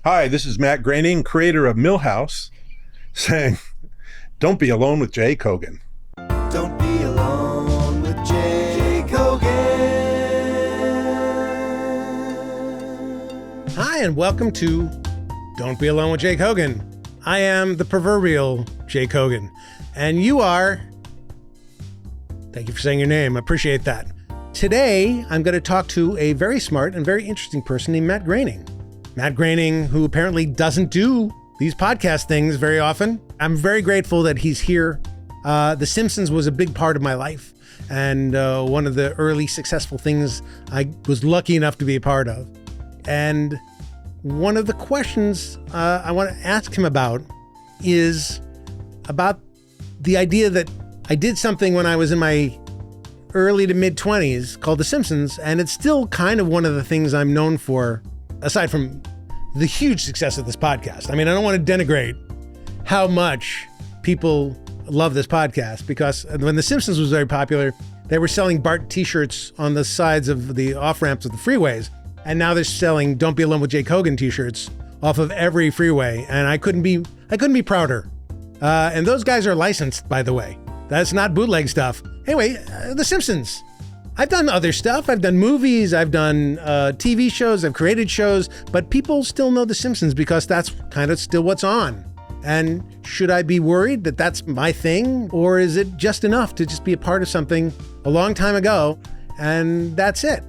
Hi, this is Matt Groening, creator of Millhouse, saying, don't be alone with Jay Kogan. Don't be alone with Jay Kogan. Hi, and welcome to Don't Be Alone with Jay Kogan. I am the proverbial Jay Kogan, and you are... Thank you for saying your name. I appreciate that. Today, I'm going to talk to a very smart and very interesting person named Matt Groening. Matt Groening, who apparently doesn't do these podcast things very often. I'm very grateful that he's here. The Simpsons was a big part of my life, and one of the early successful things I was lucky enough to be a part of. And one of the questions I want to ask him about is about the idea that I did something when I was in my early to mid 20s called The Simpsons, and it's still kind of one of the things I'm known for, aside from the huge success of this podcast. I mean, I don't want to denigrate how much people love this podcast, because when The Simpsons was very popular, they were selling Bart t-shirts on the sides of the off-ramps of the freeways. And now they're selling Don't Be Alone with Jay Kogan t-shirts off of every freeway. And I couldn't be prouder. And those guys are licensed, by the way. That's not bootleg stuff. Anyway, The Simpsons. I've done other stuff. I've done movies. I've done TV shows. I've created shows. But people still know The Simpsons because that's kind of still what's on. And should I be worried that that's my thing? Or is it just enough to just be a part of something a long time ago and that's it?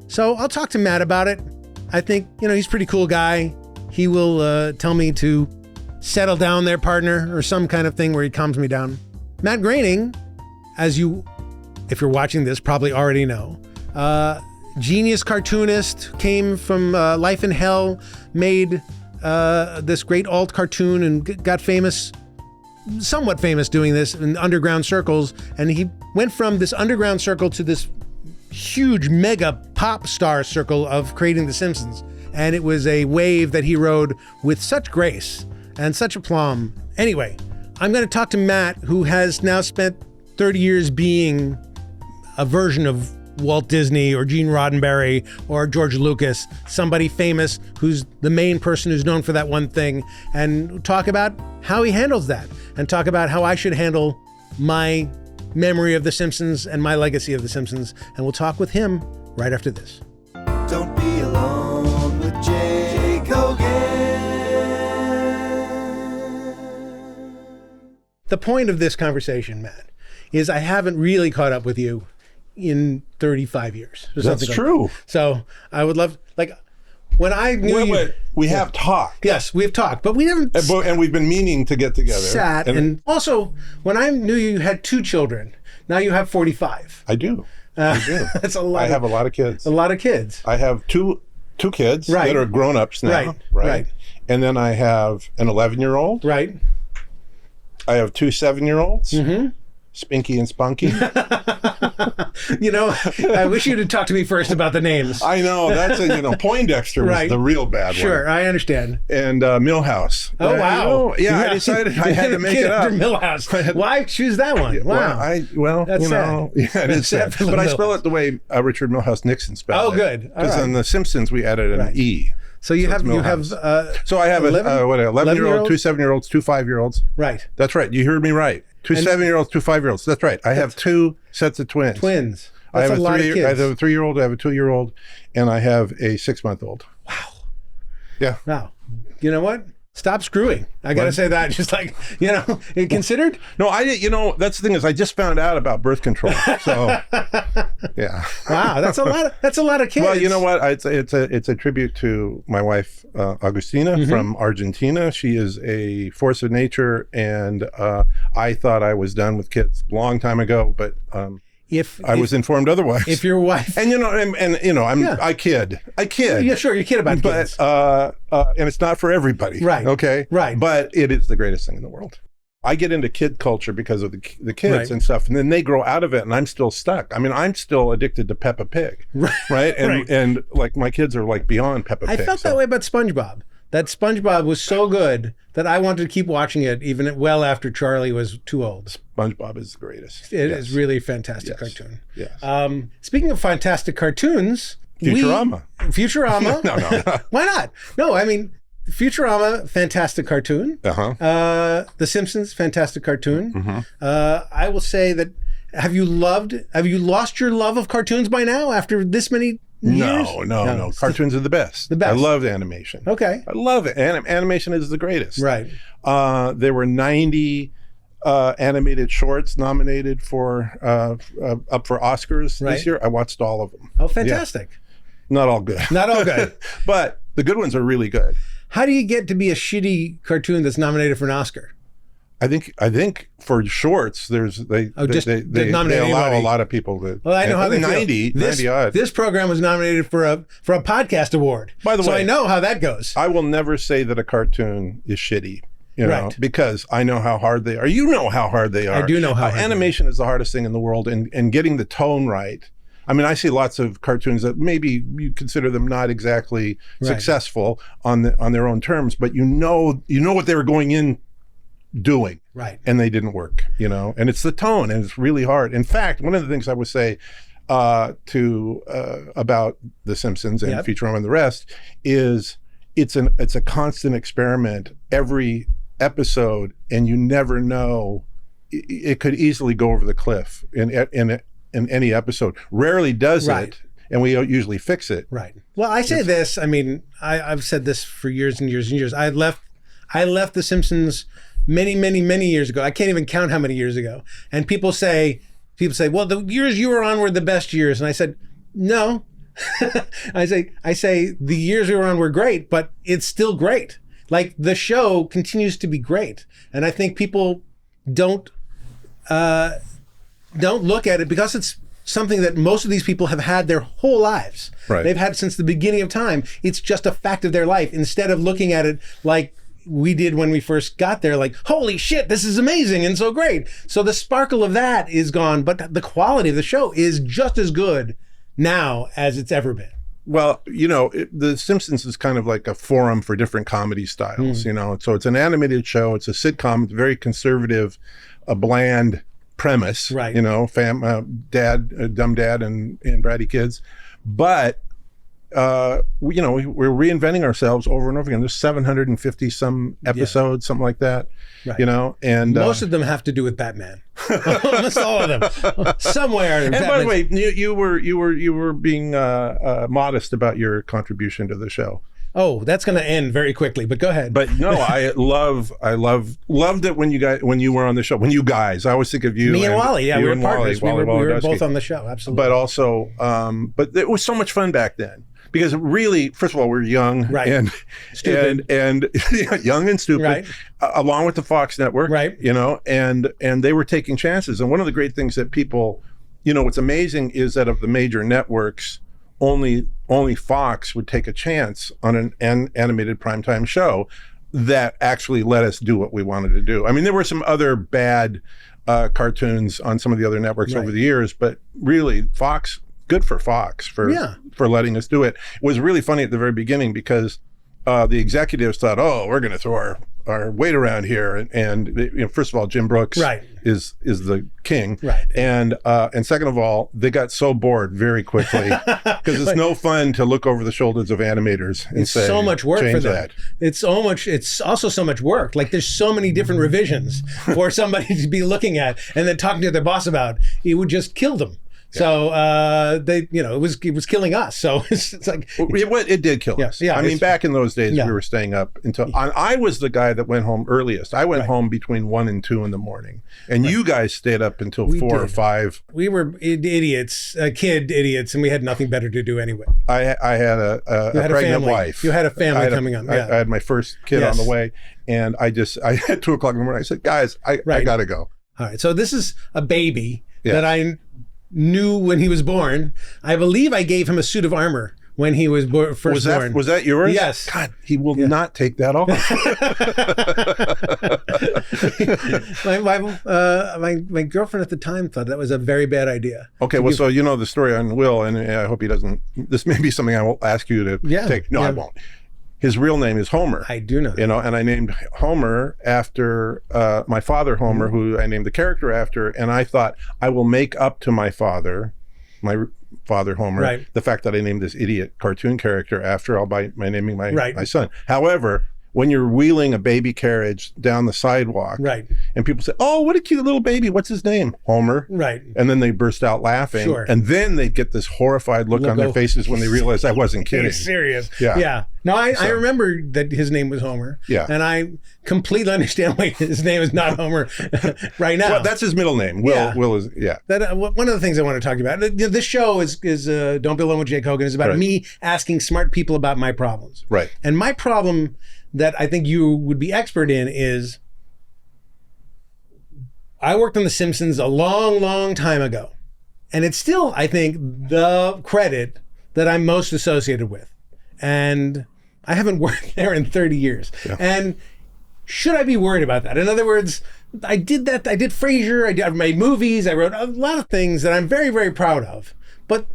So I'll talk to Matt about it. I think, he's a pretty cool guy. He will tell me to settle down there, partner, or some kind of thing where he calms me down. Matt Groening, as you, if you're watching this, probably already know, genius cartoonist, came from Life in Hell, made this great alt cartoon and got famous, somewhat famous doing this in underground circles. And he went from this underground circle to this huge mega pop star circle of creating The Simpsons. And it was a wave that he rode with such grace and such aplomb. Anyway, I'm going to talk to Matt, who has now spent 30 years being a version of Walt Disney or Gene Roddenberry or George Lucas, somebody famous who's the main person who's known for that one thing, and talk about how he handles that, and talk about how I should handle my memory of The Simpsons and my legacy of The Simpsons. And we'll talk with him right after this. Don't be alone with Jay Kogan. The point of this conversation, Matt, is I haven't really caught up with you in 35 years. That's true. So I would love, when I knew you... We have talked. Yes, we've talked, but we haven't... And we've been meaning to get together. Sat, and also, when I knew you had 2 children, now you have 45. I do. I do. That's a lot. I have a lot of kids. A lot of kids. I have two kids that are grown-ups now. Right. And then I have an 11-year-old. Right. I have 2 7-year-olds. Mm-hmm. Spinky and Spunky. I wish you'd have talked to me first about the names. I know, that's Poindexter was the real bad one. Sure, I understand. And Millhouse. Oh, wow. I decided I had to make it up. Millhouse. Why choose that one? Wow. That's sad. Yeah, it is sad. But I spell it the way Richard Millhouse Nixon spelled it. Oh, good. Because on The Simpsons, we added an E. So you have So I have 11-year-old, 2 7-year-olds, 2 5-year-olds. Right. That's right. You heard me right. 2 7-year-olds, 2 5-year-olds. That's right. I have 2 sets of twins. Twins. I have a lot of kids. I have a 3-year-old, I have a 2-year-old, and I have a 6-month-old. Wow. Yeah. Wow. You know what? Stop screwing. I got to say that. Just considered? No, that's the thing is I just found out about birth control. So, yeah. Wow, that's a lot of kids. Well, you know what? It's a tribute to my wife, Agustina, from Argentina. She is a force of nature, and I thought I was done with kids a long time ago, but I was informed otherwise. If your wife, I kid. Yeah, sure, you kid about kids, and it's not for everybody, right? Okay, right. But it is the greatest thing in the world. I get into kid culture because of the kids and stuff, and then they grow out of it, and I'm still stuck. I mean, I'm still addicted to Peppa Pig, right? And like my kids are like beyond Peppa Pig. I felt that way about SpongeBob. That SpongeBob was so good that I wanted to keep watching it even well after Charlie was too old. SpongeBob is the greatest. It is really a fantastic cartoon. Yes. Speaking of fantastic cartoons, Futurama. Futurama. No. Why not? No, I mean, Futurama, fantastic cartoon. The Simpsons, fantastic cartoon. I will say that, have you lost your love of cartoons by now after this many years? No. Cartoons are the best. The best. I love animation. Okay. I love it. Animation is the greatest. Right. There were 90 animated shorts nominated for up for Oscars this year. I watched all of them. Oh, fantastic. Yeah. Not all good. Not all good. But the good ones are really good. How do you get to be a shitty cartoon that's nominated for an Oscar? I think for shorts, they allow a lot of people to. Well, I know how they 90 odd. This program was nominated for a podcast award. By the way, I know how that goes. I will never say that a cartoon is shitty. Because I know how hard they are. You know how hard they are. I do know how hard animation is the hardest thing in the world, and getting the tone right. I mean, I see lots of cartoons that maybe you consider them not exactly successful on their own terms, but you know what they were going in doing, right? And they didn't work, and it's the tone, and it's really hard. In fact, one of the things I would say about The Simpsons and Futurama and the rest is it's a constant experiment every episode, and you never know. It could easily go over the cliff in any episode. Rarely does it, and we usually fix it. Right. Well, I say this. I mean, I've said this for years and years and years. I left The Simpsons many, many, many years ago. I can't even count how many years ago. And people say, well, the years you were on were the best years. And I said, no. I say the years we were on were great, but it's still great. Like, the show continues to be great. And I think people don't look at it because it's something that most of these people have had their whole lives. Right. They've had since the beginning of time. It's just a fact of their life, instead of looking at it like we did when we first got there, like, holy shit, this is amazing and so great. So the sparkle of that is gone, but the quality of the show is just as good now as it's ever been. Well, The Simpsons is kind of like a forum for different comedy styles, So it's an animated show. It's a sitcom. It's very conservative, a bland premise, right? Dad, dumb dad, and bratty kids, but we're reinventing ourselves over and over again. There's 750 some episodes, something like that, right. And most of them have to do with Batman. Almost all of them, somewhere. And by the way, you were being modest about your contribution to the show. Oh, that's going to end very quickly, but go ahead. But no, I loved it when you were on the show. When you guys, I always think of you. Me and Wally, we were partners. We were both on the show, absolutely. But also, but it was so much fun back then because really, first of all, we're young, right, and stupid, and young and stupid, right, along with the Fox network, right, and they were taking chances. And one of the great things that people, what's amazing is that of the major networks, only Fox would take a chance on an animated primetime show that actually let us do what we wanted to do. I mean, there were some other bad cartoons on some of the other networks over the years, but really Fox, good for Fox for letting us do it. It was really funny at the very beginning because the executives thought, we're going to throw our weight around here, and first of all, Jim Brooks is the king, right, and second of all, they got so bored very quickly because it's no fun to look over the shoulders of animators and say, so much work for them. That. It's also so much work. Like, there's so many different revisions for somebody to be looking at and then talking to their boss about. It would just kill them. So it was killing us. So it's like it did kill us. Yeah, I mean, back in those days, we were staying up until I was the guy that went home earliest. I went home between 1 and 2 in the morning, and you guys stayed up until 4 or 5. We were idiots, kid idiots, and we had nothing better to do anyway. I had a pregnant wife. You had a family coming up. I had my first kid on the way, and I at 2 o'clock in the morning, I said, guys, I gotta go. All right, so this is a baby that I knew when he was born. I believe I gave him a suit of armor when he was first born. Was that yours? Yes. God, he will not take that off. my girlfriend at the time thought that was a very bad idea. Okay, so you know the story on Will, and I hope he doesn't. This may be something I will ask you to take. No, I won't. His real name is Homer. I do know that. And I named Homer after my father, Homer, who I named the character after. And I thought, I will make up to my father Homer, the fact that I named this idiot cartoon character after by naming my son. However, when you're wheeling a baby carriage down the sidewalk, Right. and people say, "Oh, what a cute little baby! What's his name?" Homer. Right. And then they burst out laughing, Sure. and then they get this horrified look on their faces when they realize I wasn't kidding. He's serious. Yeah. Yeah. No, I remember that his name was Homer. Yeah. And I completely understand why his name is not Homer right now. Well, that's his middle name. Will. Yeah. Will is That one of the things I want to talk about. This show is Don't Be Alone with Jake Hogan is about Right. me asking smart people about my problems. Right. And my problem that I think you would be expert in is I worked on The Simpsons a long, long time ago. And it's still, I think, the credit that I'm most associated with. And I haven't worked there in 30 years. Yeah. And should I be worried about that? In other words, I did Frasier, I made movies, I wrote a lot of things that I'm very, very proud of. But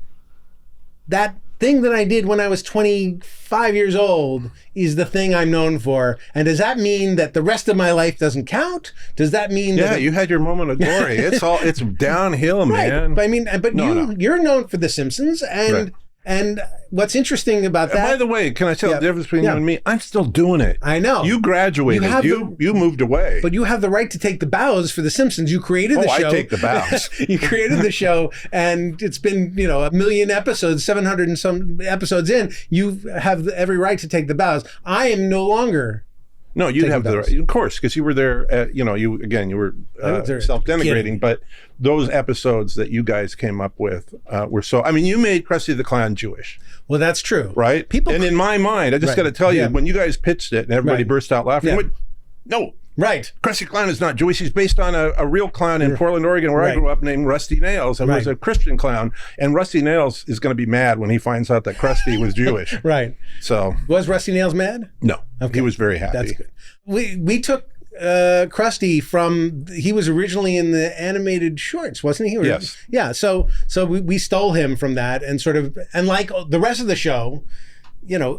that thing that I did when I was 25 years old is the thing I'm known for. And does that mean that the rest of my life doesn't count? Does that mean that you had your moment of glory. It's downhill, right. man. But I mean, you're known for The Simpsons, and Right. and what's interesting about And that? by the way, can I tell Yeah. the difference between Yeah. you and me? I'm still doing it. I know. You graduated. You have You moved away. But you have the right to take the bows for The Simpsons. You created the show. I take the bows. You created the show, and it's been, 1 million episodes, 700 and some episodes in. You have every right to take the bows. I am no longer. No, you'd Take have the the bows. right, of course, because you were there. You were I was there self-denigrating. kidding. But those episodes that you guys came up with were so. I mean, you made Krusty the Clown Jewish, Well, that's true. right? And in my mind, I just Right. got to tell you, Yeah. when you guys pitched it and everybody Right. burst out laughing, Yeah. I went, no. Right. Krusty the Clown is not Jewish. He's based on a real clown in Portland, Oregon, where I Right. grew up, named Rusty Nails, and was Right. a Christian clown. And Rusty Nails is going to be mad when he finds out that Krusty was Jewish. Right. So, Was Rusty Nails mad? no, Okay. he was very happy. That's good. We took Krusty from, he was originally in the animated shorts, wasn't he? Or- Yes. Yeah. So we stole him from that and and like the rest of the show,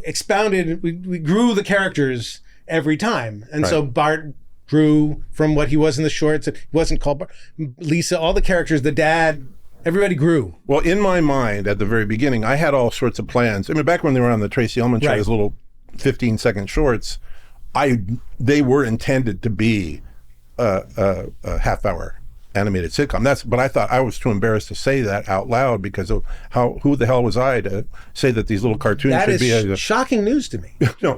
expounded, we grew the characters every time. And so Bart grew from what he was in the shorts. He wasn't called Bart. Lisa, all the characters, the dad, everybody grew. Well, in my mind, at the very beginning, I had all sorts of plans. I mean, back when they were on the Tracy Ullman show, Right. those little 15-second shorts, they were intended to be a half-hour animated sitcom. But I thought I was too embarrassed to say that out loud because of who the hell was I to say that these little cartoons That should is be shocking news to me.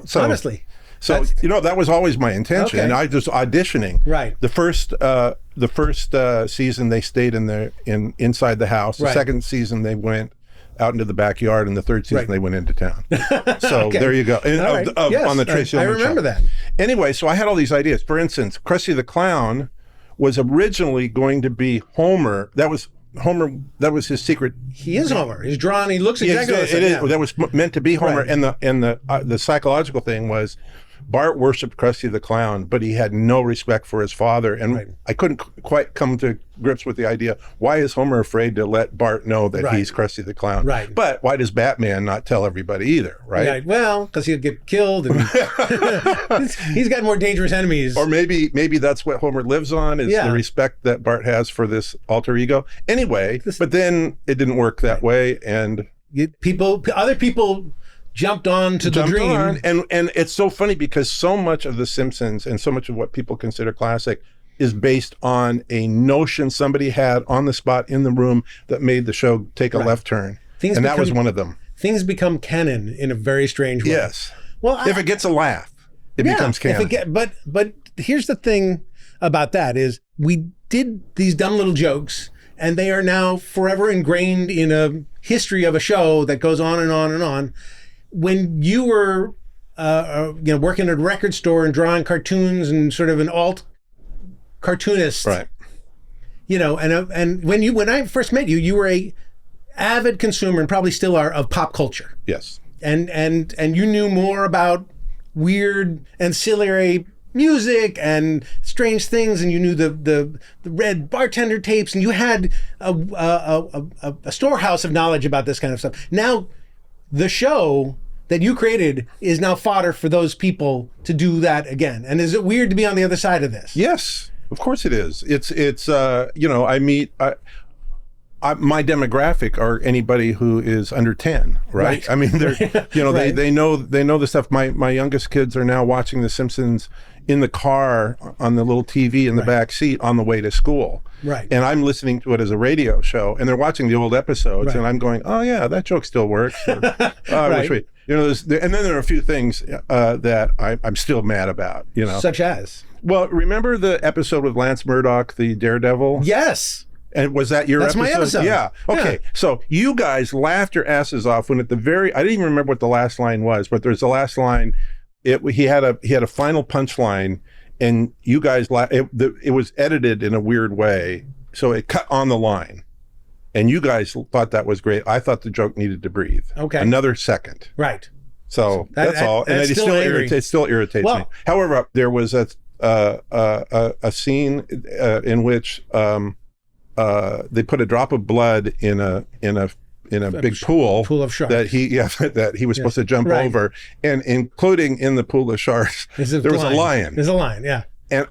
So, Honestly. So That's- that was always my intention, Okay. and I just auditioning. Right. The first season they stayed inside the house. The Right. second season they went out into the backyard, and the third season Right. they went into town. So there you go. And All right. Yes, on the Tracy I Ullman remember show. that. Anyway, so I had all these ideas. For instance, Krusty the Clown was originally going to be Homer. That was his secret. He is Homer. He's drawn. He looks exactly the same. Yeah. That was meant to be Homer, Right. and the psychological thing was Bart worshipped Krusty the Clown, but he had no respect for his father, and Right. I couldn't quite come to grips with the idea. Why is Homer afraid to let Bart know that Right. he's Krusty the Clown? Right. But why does Batman not tell everybody either? Right. Right. Well, because he'll get killed, and he's got more dangerous enemies. Or maybe that's what Homer lives on is Yeah. the respect that Bart has for this alter ego. Anyway, but then it didn't work that way, and Other people jumped on to the jumped dream. on. And it's so funny because so much of The Simpsons and so much of what people consider classic is based on a notion somebody had on the spot in the room that made the show take a left turn. Things and that was become- one of them. Things become canon in a very strange way. Yes. Well, If it gets a laugh, it becomes canon. But here's the thing about that is we did these dumb little jokes, and they are now forever ingrained in a history of a show that goes on and on and on. When you were, working at a record store and drawing cartoons and sort of an alt cartoonist, Right. and when I first met you, you were a avid consumer and probably still are of pop culture. Yes. And you knew more about weird ancillary music and strange things, and you knew the red bartender tapes, and you had a storehouse of knowledge about this kind of stuff. Now, the show that you created is now fodder for those people to do that again. And is it weird to be on the other side of this? Yes, of course it is. It's my demographic are anybody who is under 10, right? I mean, they're, Right. they know the stuff. My youngest kids are now watching The Simpsons in the car on the little TV in the back seat on the way to school. Right. And I'm listening to it as a radio show, and they're watching the old episodes, and I'm going, oh yeah, that joke still works. Or, I wish we, and then there are a few things that I'm still mad about, Such as? Well, remember the episode with Lance Murdoch, the Daredevil? Yes. And was that your episode? That's my episode. Yeah. Okay. Yeah. So you guys laughed your asses off when I didn't even remember what the last line was, but there's the last line. He had a final punchline, and you guys it was edited in a weird way, so it cut on the line, and you guys thought that was great. I thought the joke needed to breathe. Okay. Another second. Right. So that's all, and it still irritates me. However, there was a scene in which they put a drop of blood in a big pool of sharks that he was supposed to jump over, and including in the pool of sharks there was a lion. There's a lion, yeah. And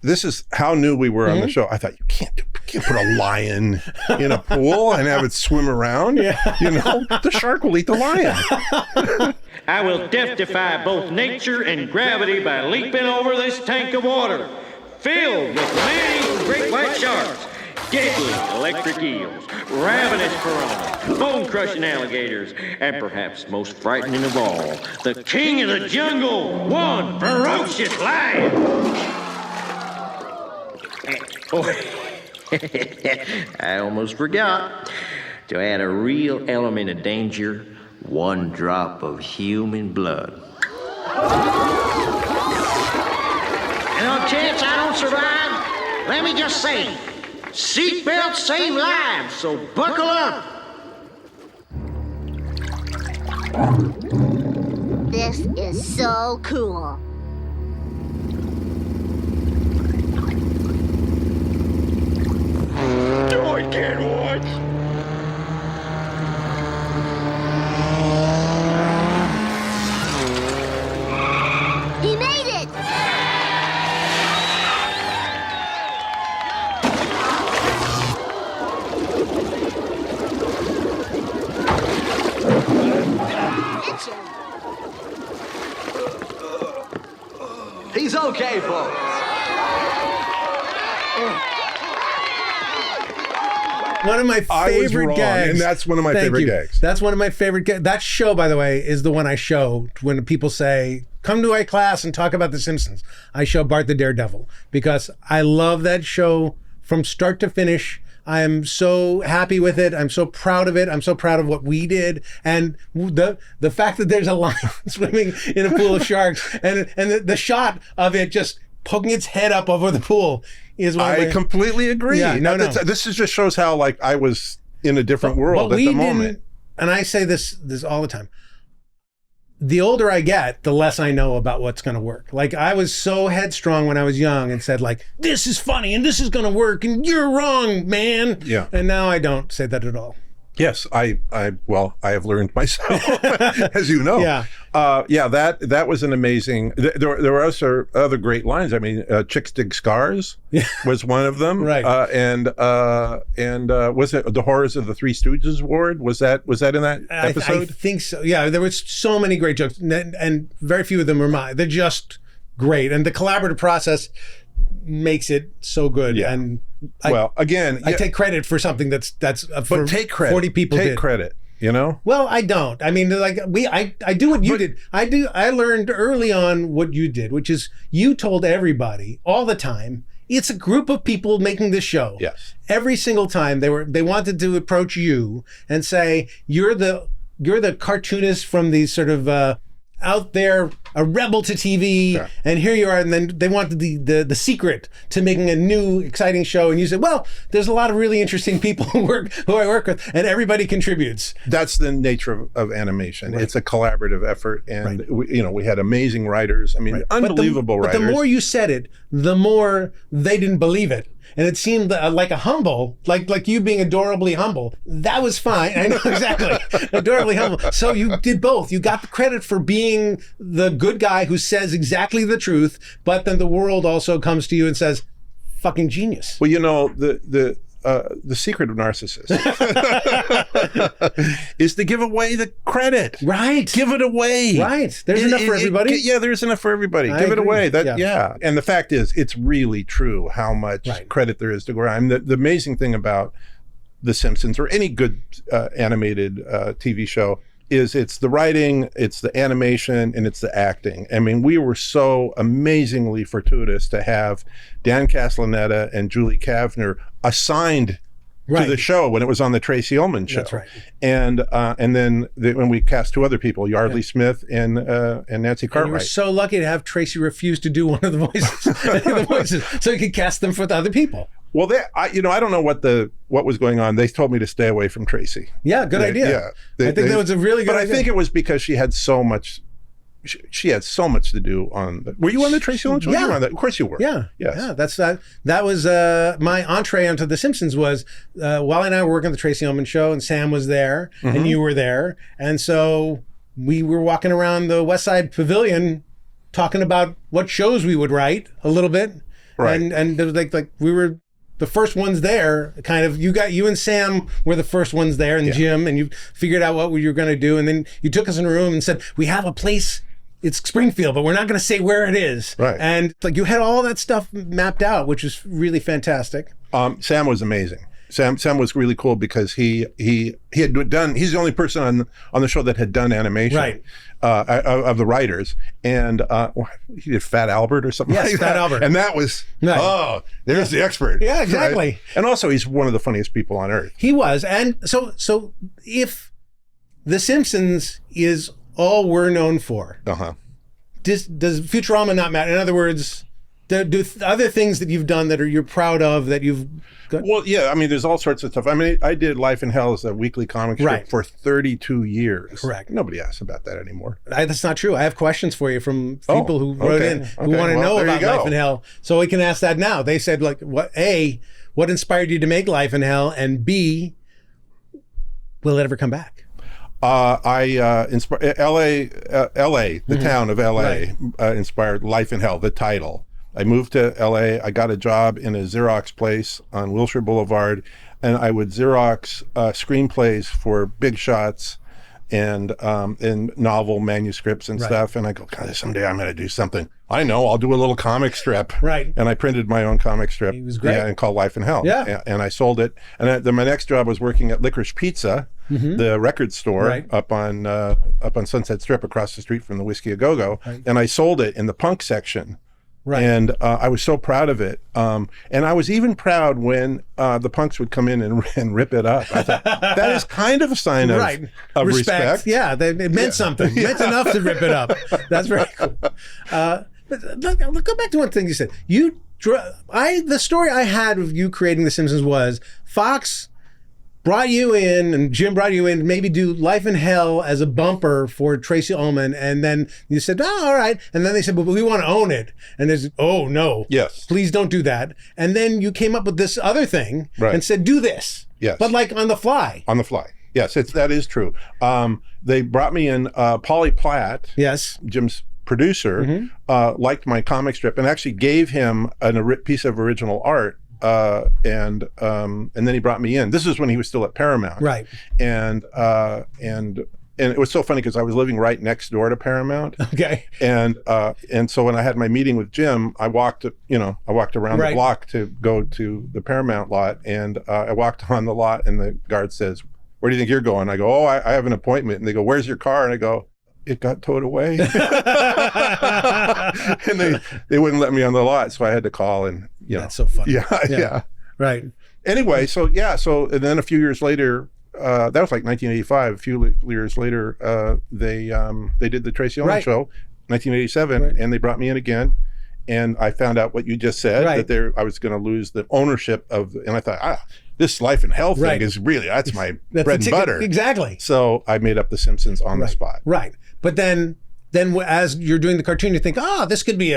this is how new we were on the show. I thought, you can't put a lion in a pool and have it swim around. The shark will eat the lion. I will death-defy both nature and gravity by leaping over this tank of water filled with man-eating great white sharks, deadly electric eels, ravenous piranhas, bone-crushing alligators, and perhaps most frightening of all, the king of the jungle, one ferocious lion. I almost forgot. To add a real element of danger, one drop of human blood. And on chance I don't survive, let me just say, seatbelts save lives, so buckle up. This is so cool. I can't watch. He made it! He's okay, folks. One of my favorite gags. And that's one of my favorite gags. That's one of my favorite gags. That show, by the way, is the one I show when people say, come to my class and talk about The Simpsons. I show Bart the Daredevil because I love that show from start to finish. I am so happy with it. I'm so proud of it. I'm so proud of what we did. And the fact that there's a lion swimming in a pool of sharks and the shot of it just poking its head up over the pool is one of my... completely agree. Yeah, no. This just shows how I was in a different world at the moment. And I say this all the time. The older I get, the less I know about what's going to work. Like, I was so headstrong when I was young and said, like, this is funny and this is going to work and you're wrong, man. Yeah. And now I don't say that at all. Yes, I have learned myself, as you know. Yeah. That was an amazing. There were also other great lines. I mean, "Chicks Dig Scars" was one of them. Right. And was it "The Horrors of the Three Stooges" Ward? Was that in that episode? I think so. Yeah, there was so many great jokes, and very few of them are mine. They're just great, and the collaborative process makes it so good. Yeah. And I take credit for something that's for take credit. 40 people take did. credit. You know? Well, I don't. I mean, like I do what you did. I learned early on what you did, which is you told everybody all the time. It's a group of people making this show. Yes. Every single time they wanted to approach you and say you're the cartoonist from these sort of out there, a rebel to TV, Sure. and here you are, and then they wanted the secret to making a new exciting show, and you said, well, there's a lot of really interesting people who I work with, and everybody contributes. That's the nature of animation. Right. It's a collaborative effort, and we had amazing writers. I mean, unbelievable writers. But the more you said it, the more they didn't believe it. And it seemed like a humble, like you being adorably humble. That was fine. I know exactly. Adorably humble. So you did both. You got the credit for being the good guy who says exactly the truth, but then the world also comes to you and says, fucking genius. Well, the the secret of narcissists is to give away the credit. Right. Give it away. Right. There's enough for everybody. Yeah, there's enough for everybody. I Give it agree. away. Yeah. Yeah. And the fact is, it's really true how much credit there is to Grime. The amazing thing about The Simpsons or any good animated TV show is it's the writing, it's the animation, and it's the acting. I mean, we were so amazingly fortuitous to have Dan Castellaneta and Julie Kavner assigned to the show when it was on the Tracy Ullman show. That's right. And then when we cast 2 other people, Yardley Smith and Nancy Cartwright. You were so lucky to have Tracy refuse to do one of the voices, so you could cast them for the other people. Well, I don't know what was going on. They told me to stay away from Tracy. Yeah, good idea. Yeah, I think that was a really good idea. But I think it was because she had so much. She had so much to do on. Were you on the Tracy Ullman show? Yeah. You were on that. Of course you were. Yeah. Yes. Yeah. That was my entree onto The Simpsons. Was Wally and I were working on the Tracy Ullman show, and Sam was there, and you were there, and so we were walking around the West Side Pavilion, talking about what shows we would write a little bit, Right. And there was like we were the first ones there. Kind of, you and Sam were the first ones there, and Jim, and you figured out what you were going to do, and then you took us in a room and said, "We have a place. It's Springfield, but we're not going to say where it is." Right. And like you had all that stuff mapped out, which was really fantastic. Sam was amazing. Sam was really cool because he had done. He's the only person on the show that had done animation, Right. Of the writers, and he did Fat Albert or something. Yes, like Fat that. Albert. And that was there's the expert. Yeah, exactly. Right? And also, he's one of the funniest people on earth. He was, and so if The Simpsons is all we're known for, does Futurama not matter? In other words, do other things that you've done that you're proud of that you've got? Well, yeah, I mean, there's all sorts of stuff. I mean, I did Life in Hell as a weekly comic strip Right. for 32 years. Correct. Nobody asks about that anymore. That's not true. I have questions for you from people who wrote in who want to know there you about go. Life in Hell. So we can ask that now. They said, like, what inspired you to make Life in Hell, and B, will it ever come back? I inspired LA, the town of LA, inspired Life in Hell, the title. I moved to LA. I got a job in a Xerox place on Wilshire Boulevard, and I would Xerox screenplays for big shots and novel manuscripts and stuff. And I go, God, someday I'm going to do something. I know, I'll do a little comic strip. Right. And I printed my own comic strip. It was great. Yeah, and called Life in Hell. Yeah. And I sold it. And then my next job was working at Licorice Pizza, the record store up on Sunset Strip across the street from the Whiskey A Go-Go. Right. And I sold it in the punk section. Right. And I was so proud of it. And I was even proud when the punks would come in and rip it up. I thought, that is kind of a sign of respect. Yeah, it meant something. It meant enough to rip it up. That's very cool. But look, go back to one thing you said. The story I had of you creating The Simpsons was Fox brought you in, and Jim brought you in to maybe do Life in Hell as a bumper for Tracy Ullman, and then you said, "Oh, all right," and then they said, "But we want to own it," and there's, "Oh no, yes, please don't do that," and then you came up with this other thing and said, "Do this," yes, but on the fly. On the fly, yes, that is true. They brought me in. Polly Platt, yes, Jim's producer, liked my comic strip and actually gave him a piece of original art. And then he brought me in. This is when he was still at Paramount, right? And it was so funny because I was living right next door to Paramount. Okay. And so when I had my meeting with Jim, I walked around the block to go to the Paramount lot, and I walked on the lot, and the guard says, "Where do you think you're going?" I go, "Oh, I have an appointment." And they go, "Where's your car?" And I go, "It got towed away." And they wouldn't let me on the lot, so I had to call, and that's so funny. Yeah. Right. Anyway, so and then a few years later, that was like 1985. A few years later, they did the Tracy Ullman show, 1987, and they brought me in again, and I found out what you just said, that I was going to lose the ownership of, and I thought, this Life in Hell thing is really, that's my bread and butter. Exactly. So I made up The Simpsons on the spot. Right. But then as you're doing the cartoon, you think, this could be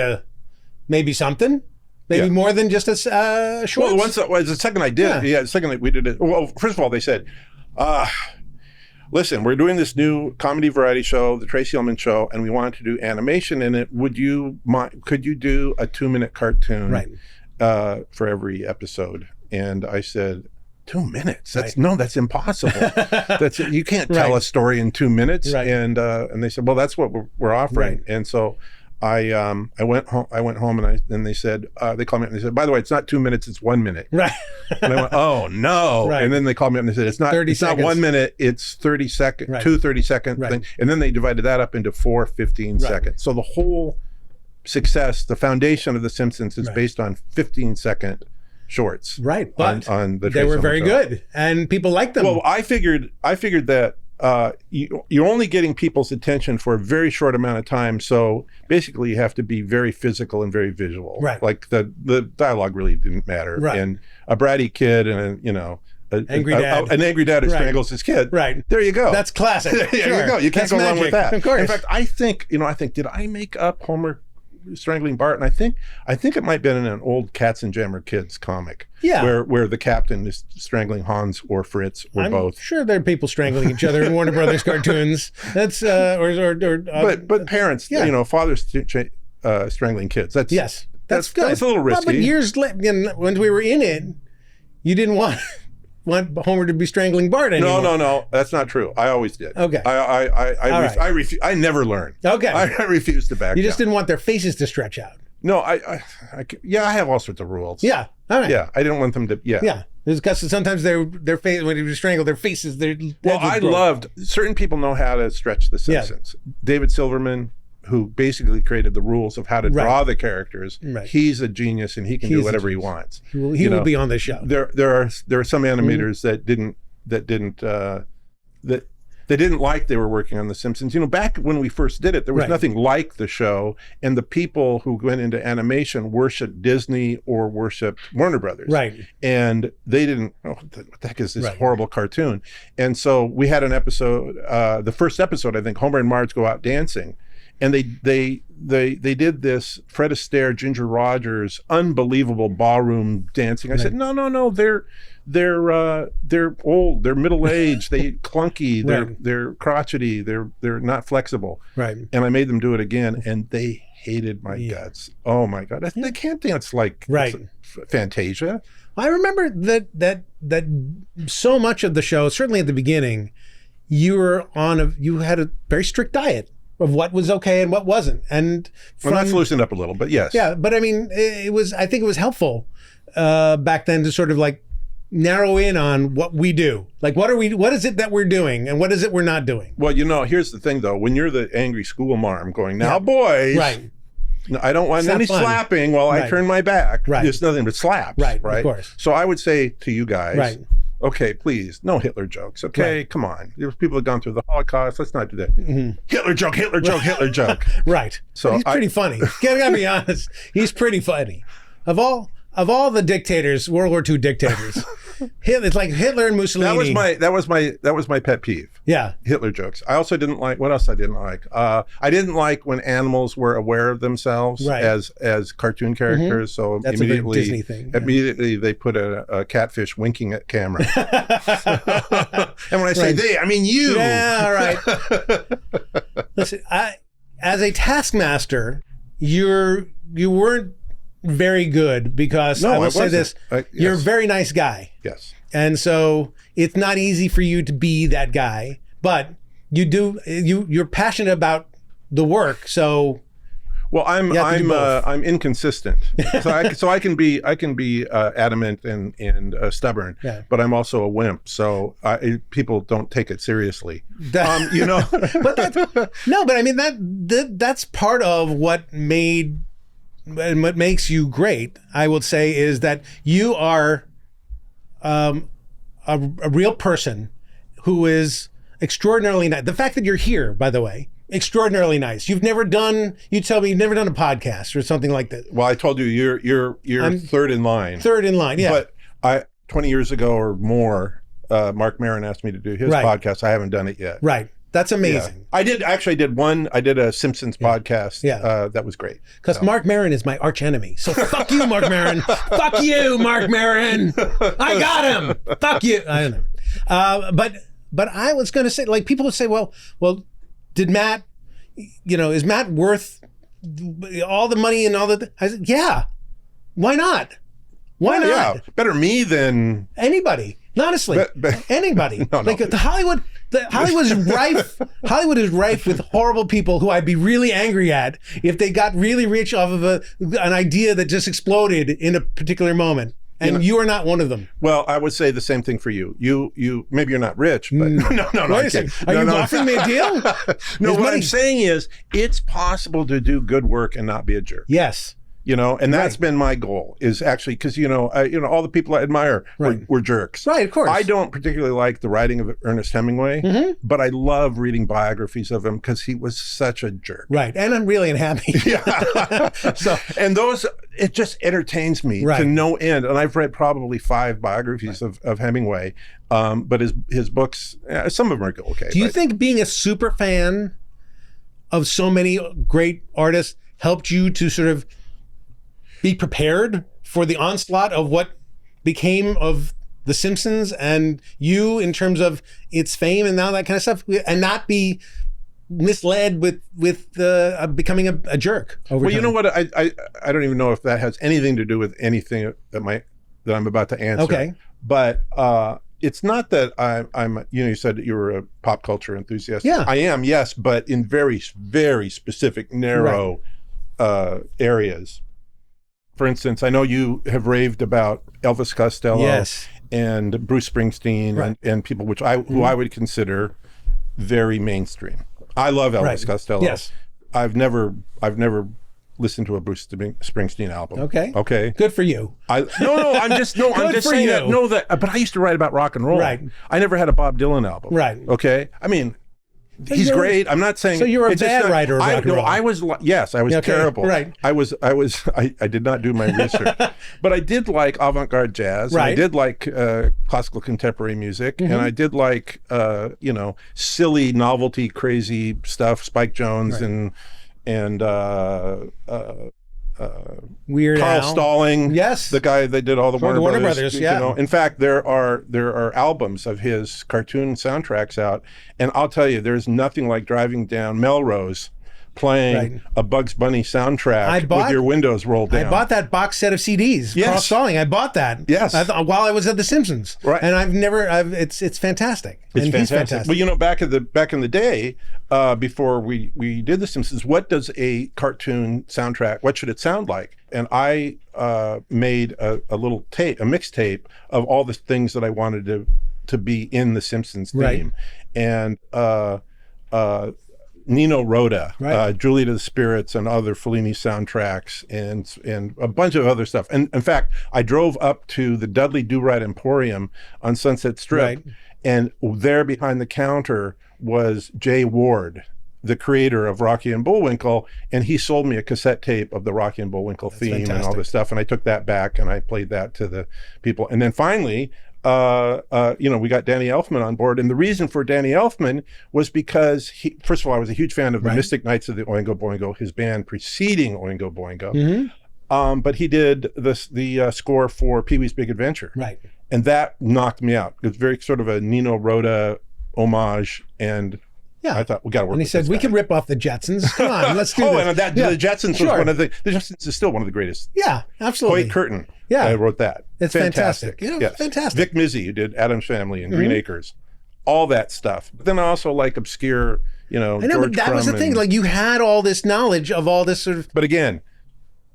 maybe something. Maybe more than just a short. Well, the second I did it, the second that we did it, well, first of all, they said, listen, we're doing this new comedy variety show, the Tracy Ullman Show, and we wanted to do animation in it. Could you do a 2-minute cartoon for every episode? And I said, 2 minutes. That's impossible. You can't tell a story in 2 minutes. Right. And they said, well, that's what we're offering. Right. And so I went home and they said, they called me up and they said, by the way, it's not 2 minutes, it's 1 minute. Right. And I went, oh no. Right. And then they called me up and they said, it's not 1 minute, it's 30 seconds, right. 2 30-second right. things. And then they divided that up into 4 15 seconds. So the whole success, the foundation of The Simpsons is based on 15-second shorts. Right. But on the they were very good and people liked them. Well, I figured that you're only getting people's attention for a very short amount of time. So basically you have to be very physical and very visual. Right. Like the dialogue really didn't matter. Right. And a bratty kid and an angry dad who strangles his kid. Right. There you go. That's classic. There you go. You can't go wrong with that. Of course. In fact, I think, did I make up Homer strangling Bart? And I think it might have been in an old Cats and Jammer Kids comic. Yeah. Where the captain is strangling Hans or Fritz or both. I'm sure there are people strangling each other in Warner Brothers cartoons. That's but parents, fathers strangling kids. That's good. That's a little risky. But years later, when we were in it, you didn't want Homer to be strangling Bart anymore. No, that's not true. I always did. Okay. I never learned. Okay. I refused to back down. You just didn't want their faces to stretch out. No, I have all sorts of rules. Yeah. All right. Yeah, I didn't want them to. Yeah. Yeah. Because sometimes their face, when you strangle their faces, I loved, certain people know how to stretch The Simpsons. Yeah. David Silverman, who basically created the rules of how to draw the characters. Right. He's a genius and he can do whatever he wants. He will be on the show. There are some animators that didn't like they were working on The Simpsons. Back when we first did it, there was nothing like the show, and the people who went into animation worshiped Disney or worshiped Warner Brothers. Right. And they didn't, what the heck is this horrible cartoon? And so we had an episode, the first episode, I think, Homer and Marge go out dancing. And they did this Fred Astaire, Ginger Rogers, unbelievable ballroom dancing. I said, no, they're old, they're middle aged, they clunky, they're crotchety, they're not flexible. Right. And I made them do it again, and they hated my guts. Oh my God, they can't dance like Fantasia. I remember that so much of the show, certainly at the beginning, you had a very strict diet of what was okay and what wasn't. And that's loosened up a little, but yes. Yeah, but I mean, I think it was helpful back then to sort of like narrow in on what we do. Like, what is it that we're doing and what is it we're not doing? Well, here's the thing though, when you're the angry school marm going, now boys, right. No, I don't want any slapping while I turn my back. Right. There's nothing but slaps. Right, of course. So I would say to you guys, okay, please, no Hitler jokes. Okay, come on. There's people who've gone through the Holocaust. Let's not do that. Mm-hmm. Hitler joke. Right. So he's pretty funny. Gotta be honest. He's pretty funny. Of all the dictators, World War II dictators, it's like Hitler and Mussolini. That was my pet peeve. Yeah. Hitler jokes. I also didn't like, what else I didn't like? I didn't like when animals were aware of themselves as cartoon characters. Mm-hmm. So that's immediately, a big Disney thing. Immediately they put a catfish winking at camera. And when I say they, I mean you. Yeah, all right. Listen, as a taskmaster, you weren't very good because I will say this, you're a very nice guy. Yes. And so it's not easy for you to be that guy, but you're passionate about the work. So well, I'm inconsistent. So I can be adamant and stubborn, but I'm also a wimp. So people don't take it seriously. But I mean that's part of what made. And what makes you great, I would say, is that you are a real person who is extraordinarily nice. The fact that you're here, by the way, extraordinarily nice. You tell me you've never done a podcast or something like that. Well, I told you you're third in line. Third in line, yeah. But 20 years ago or more, Mark Maron asked me to do his podcast. I haven't done it yet. Right. That's amazing. Yeah. I did a Simpsons podcast. That was great. Because Mark Maron is my arch enemy. So fuck you, Mark Maron. Fuck you, Mark Maron. I got him. Fuck you. I don't know. But I was going to say, like, people would say, well, did Matt, is Matt worth all the money and all that? I said, yeah. Why not? Why not? Yeah. Better me than anybody. Honestly, anybody. No. Like Hollywood is rife. Hollywood is rife with horrible people who I'd be really angry at if they got really rich off of an idea that just exploded in a particular moment. And you are not one of them. Well, I would say the same thing for you. You maybe you're not rich, but no. Wait a second. Are you offering me a deal? No, what money. I'm saying is it's possible to do good work and not be a jerk. Yes. And that's been my goal, is actually, because all the people I admire were jerks. Right, of course. I don't particularly like the writing of Ernest Hemingway, but I love reading biographies of him because he was such a jerk. Right, and I'm really unhappy. Yeah. And those, it just entertains me to no end. And I've read probably 5 biographies of Hemingway, but his books, some of them are okay. Do you think being a super fan of so many great artists helped you to sort of be prepared for the onslaught of what became of The Simpsons and you in terms of its fame and all that kind of stuff, and not be misled with becoming a jerk over time? You know what? I don't even know if that has anything to do with anything that I'm about to answer. Okay. But it's not that I'm you said that you were a pop culture enthusiast. Yeah. I am, yes, but in very, very specific, narrow areas. For instance, I know you have raved about Elvis Costello and Bruce Springsteen and people who I would consider very mainstream. I love Elvis Costello. Yes. I've never listened to a Bruce Springsteen album. Okay. Good for you. I'm just saying that. But I used to write about rock and roll. Right. I never had a Bob Dylan album. Right. Okay. I mean, he's great. I'm not saying. So you're a bad writer of rock and roll. I was terrible. Right. I did not do my research, but I did like avant-garde jazz. Right. And I did like classical contemporary music, and I did like silly novelty, crazy stuff. Spike Jones and Weird Carl Al. Stalling, Yes. the guy that did all the Warner Brothers. Yeah. In fact, there are albums of his cartoon soundtracks out, and I'll tell you, there's nothing like driving down Melrose, playing a Bugs Bunny soundtrack with your windows rolled down. I bought that box set of CDs. Yes. Carl Stalling. I bought that. Yes. While I was at The Simpsons. Right. And it's fantastic. It's He's fantastic. Well, back in the day, before we did The Simpsons, what does a cartoon soundtrack? What should it sound like? And I made a little tape, a mixtape of all the things that I wanted to be in The Simpsons theme, and Nino Rota, Julie to the Spirits, and other Fellini soundtracks, and a bunch of other stuff. And in fact, I drove up to the Dudley Do-Right Emporium on Sunset Strip, and there behind the counter was Jay Ward, the creator of Rocky and Bullwinkle, and he sold me a cassette tape of the Rocky and Bullwinkle theme and all this stuff, and I took that back and I played that to the people. And then finally, we got Danny Elfman on board, and the reason for Danny Elfman was because first of all, I was a huge fan of the Mystic Knights of the Oingo Boingo, his band preceding Oingo Boingo. But he did the score for Pee-wee's Big Adventure, and that knocked me out. It was very sort of a Nino Rota homage, and I thought we got to work. And he said we can rip off the Jetsons. Come on, let's do this. And the Jetsons was one of the Jetsons is still one of the greatest. Yeah, absolutely. Hoyt Curtin. Yeah, I wrote that. It's fantastic. Fantastic. Vic Mizzy, who did Addams Family and Green Acres, all that stuff. But then I also like obscure, I know, George but that was the thing. Like you had all this knowledge of all this sort of. But again,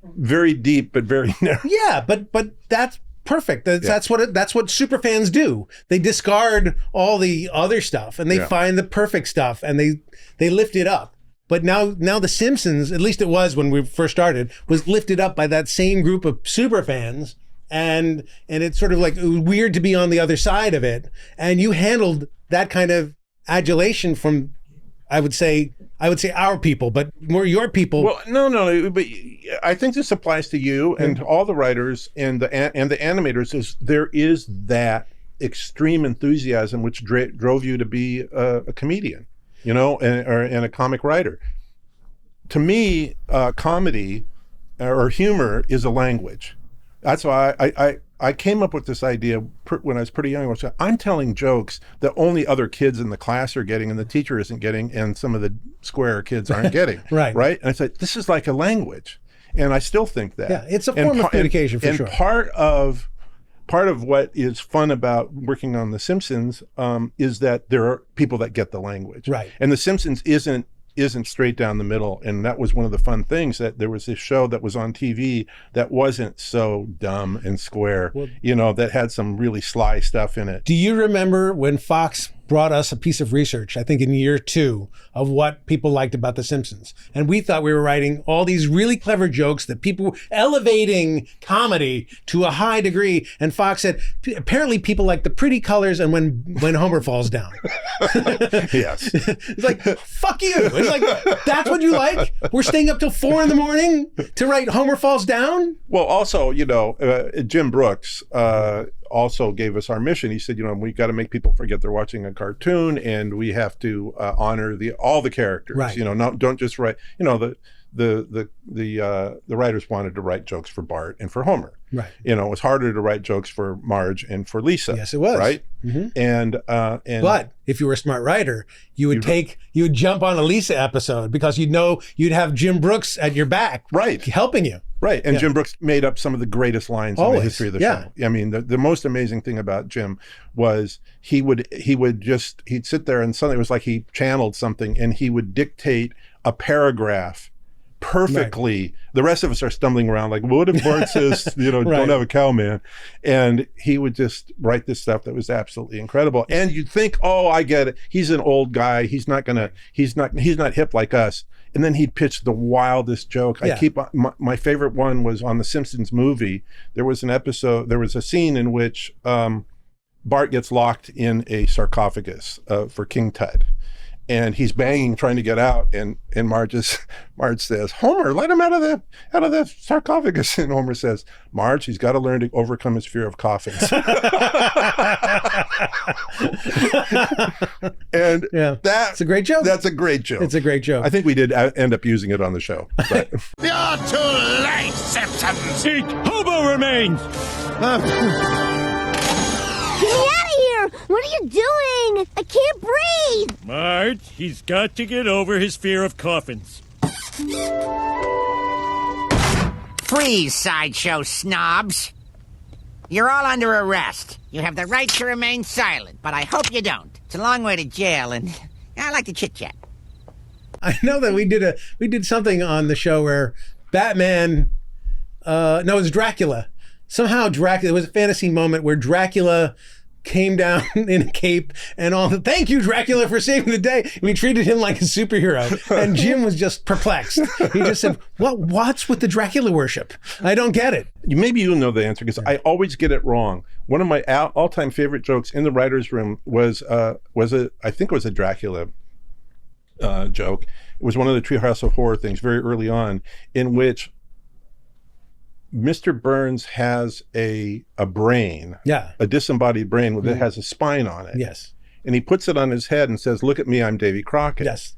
very deep, but very narrow. Yeah, but that's perfect. That's what super fans do. They discard all the other stuff and they find the perfect stuff and they lift it up. But now The Simpsons, at least it was when we first started, was lifted up by that same group of super fans, and it's sort of like it was weird to be on the other side of it. And you handled that kind of adulation from, I would say our people, but more your people. Well, no, but I think this applies to you and to all the writers and the animators. There is that extreme enthusiasm which drove you to be a comedian, and a comic writer. To me, comedy or humor is a language. That's why I came up with this idea when I was pretty young. I'm telling jokes that only other kids in the class are getting and the teacher isn't getting and some of the square kids aren't getting. Right? And I said, this is like a language. And I still think that. Yeah, it's a form of communication for sure. Part part of what is fun about working on The Simpsons is that there are people that get the language. Right. And The Simpsons isn't straight down the middle. And that was one of the fun things, that there was this show that was on TV that wasn't so dumb and square, that had some really sly stuff in it. Do you remember when Fox brought us a piece of research, I think in year 2, of what people liked about The Simpsons? And we thought we were writing all these really clever jokes that people elevating comedy to a high degree. And Fox said, apparently people like the pretty colors and when Homer falls down. Yes. It's like, fuck you. It's like, that's what you like? We're staying up till 4 a.m. to write Homer falls down? Well, also, Jim Brooks also gave us our mission. He said, we got to make people forget they're watching a cartoon, and we have to honor all the characters. Right. Don't just write. The writers wanted to write jokes for Bart and for Homer. Right. It was harder to write jokes for Marge and for Lisa. Yes, it was. Right. Mm-hmm. And but if you were a smart writer, you would jump on a Lisa episode because you'd have Jim Brooks at your back, right, helping you. Right. And Jim Brooks made up some of the greatest lines in the history of the show. I mean, the most amazing thing about Jim was he'd sit there and suddenly it was like he channeled something, and he would dictate a paragraph perfectly. Right. The rest of us are stumbling around like, what if Bart says, don't have a cow, man? And he would just write this stuff that was absolutely incredible. And you'd think, oh, I get it. He's an old guy. He's not hip like us. And then he'd pitch the wildest joke. Yeah. My favorite one was on the Simpsons movie. There was a scene in which Bart gets locked in a sarcophagus for King Tut. And he's banging, trying to get out, and Marge says, "Homer, let him out of the sarcophagus." And Homer says, "Marge, he's got to learn to overcome his fear of coffins." And that's a great joke. That's a great joke. It's a great joke. I think we did end up using it on the show. But. You're too late, Simpsons. Eat hobo remains. Get me out of here! What are you doing? I can't breathe! Marge, he's got to get over his fear of coffins. Freeze, sideshow snobs. You're all under arrest. You have the right to remain silent, but I hope you don't. It's a long way to jail, and I like to chit-chat. I know that we did something on the show where Batman, it was Dracula. Somehow Dracula, it was a fantasy moment where Dracula came down in a cape and all. Thank you, Dracula, for saving the day. We treated him like a superhero. And Jim was just perplexed. He just said, what's with the Dracula worship? I don't get it. Maybe you'll know the answer because I always get it wrong. One of my all-time favorite jokes in the writer's room was I think it was a Dracula joke. It was one of the Treehouse of Horror things very early on, in which Mr. Burns has a brain, a disembodied brain that has a spine on it. Yes. And he puts it on his head and says, "Look at me, I'm Davy Crockett." Yes.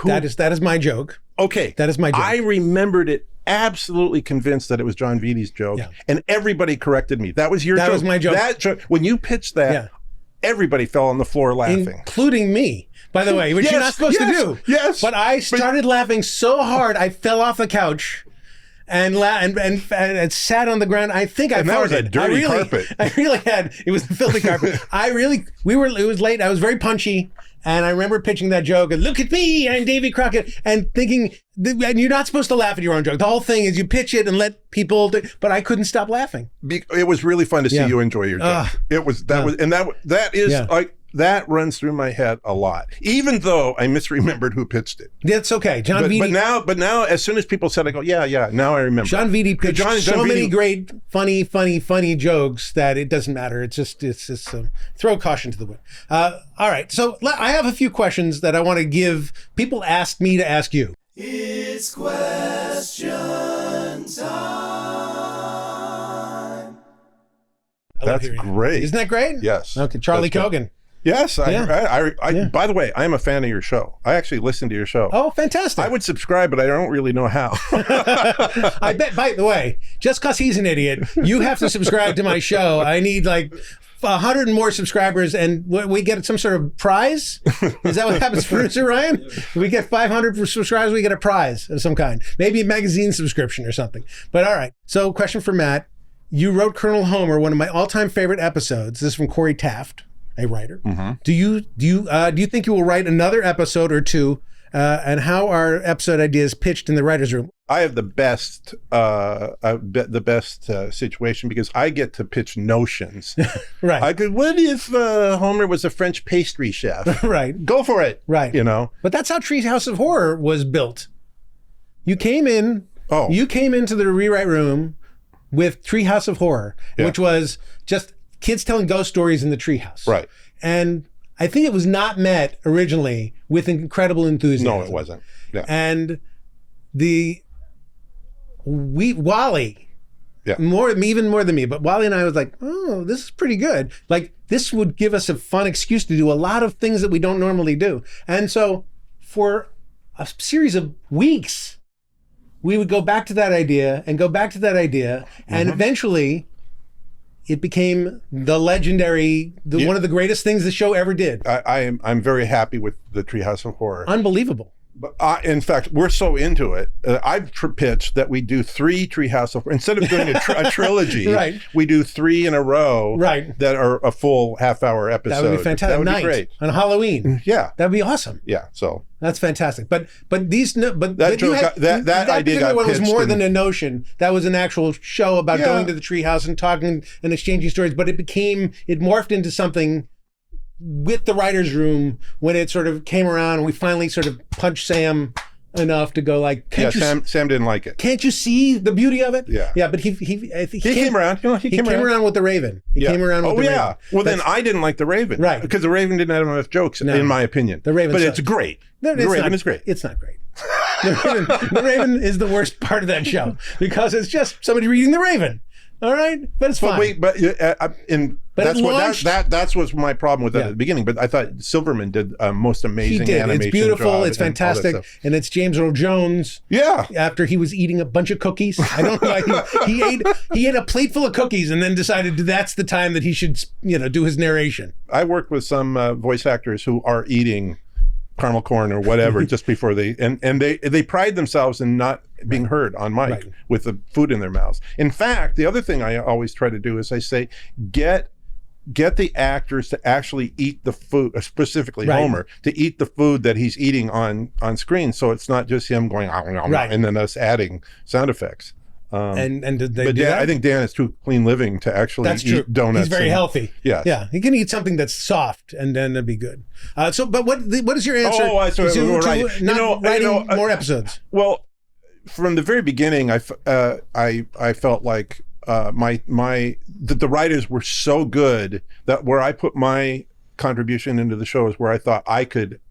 That is my joke. Okay. That is my joke. I remembered it absolutely convinced that it was John Vidi's joke, and everybody corrected me. That was your joke. That was my joke. That joke, when you pitched that, everybody fell on the floor laughing. Including me, by the way, which you're not supposed to do. Yes. But I started laughing so hard, I fell off the couch. And sat on the ground. I think I farted. That was a dirty carpet. I really had. It was a filthy carpet. It was late. I was very punchy, and I remember pitching that joke. And look at me, I'm Davy Crockett, and thinking. And you're not supposed to laugh at your own joke. The whole thing is you pitch it and let people. But I couldn't stop laughing. It was really fun to see you enjoy your joke. That runs through my head a lot, even though I misremembered who pitched it. That's okay. John Vitti. But now, as soon as people said, I go, yeah, now I remember. John Vitti pitched many great, funny jokes that it doesn't matter. It's just throw caution to the wind. All right. So I have a few questions that I want to give. People asked me to ask you. It's question time. That's great. Isn't that great? Yes. Okay, Charlie Kogan. Yes, by the way, I am a fan of your show. I actually listen to your show. Oh, fantastic. I would subscribe, but I don't really know how. I bet, by the way, just because he's an idiot, you have to subscribe to my show. I need like 100 more subscribers, and we get some sort of prize? Is that what happens, producer Ryan? If we get 500 subscribers, we get a prize of some kind. Maybe a magazine subscription or something. But all right. So question for Matt. You wrote Colonel Homer, one of my all-time favorite episodes. This is from Corey Taft, a writer. Mm-hmm. Do you think you will write another episode or two? And how are episode ideas pitched in the writer's room? I have the best situation because I get to pitch notions. Right. I could. What if Homer was a French pastry chef? Right. Go for it. Right. You know. But that's how Treehouse of Horror was built. You came in. Oh. You came into the rewrite room with Treehouse of Horror, which was just kids telling ghost stories in the treehouse. Right. And I think it was not met originally with incredible enthusiasm. No, it wasn't. Yeah. And Wally, even more than me, but Wally and I was like, oh, this is pretty good. Like, this would give us a fun excuse to do a lot of things that we don't normally do. And so for a series of weeks, we would go back to that idea and go back to that idea. And eventually it became the legendary, one of the greatest things the show ever did. I'm very happy with the Treehouse of Horror. Unbelievable. But in fact, we're so into it. I've pitched that we do 3 Treehouse of Horror instead of doing a trilogy. Right. We do 3 in a row. Right. That are a full half-hour episode. That would be fantastic. That would be great On Halloween. Yeah. That'd be awesome. Yeah. So that's fantastic. But these that idea got one was pitched more than a notion. That was an actual show about going to the treehouse and talking and exchanging stories. But it morphed into something with the writer's room when it sort of came around and we finally sort of punched Sam enough to go like, Sam didn't like it. Can't you see the beauty of it? Yeah. Yeah, but he came around. You know, he came around with the Raven. He came around with the Raven. Well, then I didn't like the Raven. Right. Because the Raven didn't have enough jokes, in my opinion. The Raven But sucks. it's great. The Raven is great. It's not great. The Raven is the worst part of that show because it's just somebody reading the Raven. All right, but it's fine. That's what's my problem with that at the beginning. But I thought Silverman did most amazing animation. It's beautiful. Job it's fantastic, and it's James Earl Jones. Yeah. After he was eating a bunch of cookies, I don't know why he ate a plate full of cookies, and then decided that's the time that he should do his narration. I worked with some voice actors who are eating caramel corn or whatever just before they pride themselves in not being heard on mic with the food in their mouths. In fact, the other thing I always try to do is I say get the actors to actually eat the food, specifically Homer, to eat the food that he's eating on screen, so it's not just him going and then us adding sound effects. And did they do that? I think Dan is too clean living to actually eat donuts. He's very healthy. Yeah. Yeah. He can eat something that's soft and then it'd be good. But what is your answer to writing more episodes? Well, from the very beginning, I felt like the writers were so good that where I put my contribution into the show is where I thought I could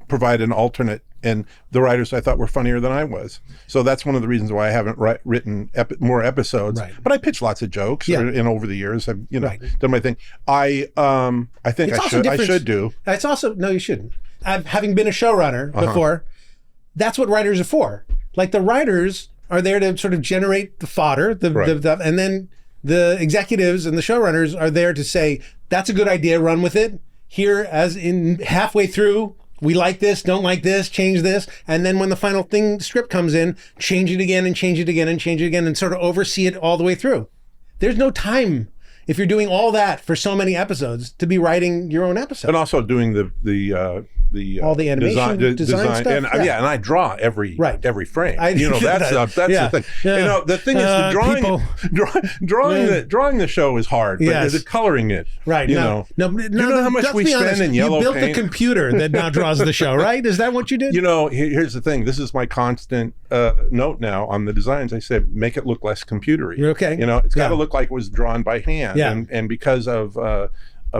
provide an alternate, and the writers I thought were funnier than I was. So that's one of the reasons why I haven't written more episodes. Right. But I pitch lots of jokes, and over the years I've done my thing. I think I should do. It's also no, you shouldn't. Having been a showrunner before, that's what writers are for. Like the writers are there to sort of generate the fodder, and then the executives and the showrunners are there to say that's a good idea, run with it. Here, as in halfway through, we like this, don't like this, change this. And then when the final script comes in, change it again and change it again and change it again and sort of oversee it all the way through. There's no time, if you're doing all that for so many episodes, to be writing your own episode. And also doing all the animation design stuff. And and I draw every frame. That's the thing. Yeah. The thing is drawing the show is hard, but the coloring it. Right. You know how much we spend in yellow paint? You built the computer that now draws the show, right? Is that what you did? Here's the thing. This is my constant note now on the designs. I say make it look less computery. Okay. It's got to look like it was drawn by hand. Yeah. And because of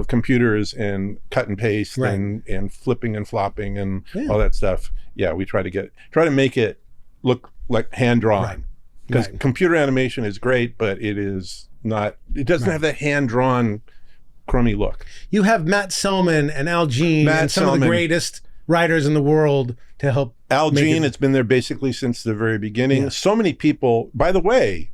computers and cut and paste and flipping and flopping and all that stuff. Yeah, we try to make it look like hand drawn. Because computer animation is great, but it doesn't have that hand drawn crummy look. You have Matt Selman and Al Jean and some of the greatest writers in the world to help. Al make Jean, it- it's been there basically since the very beginning. Yeah. So many people, by the way,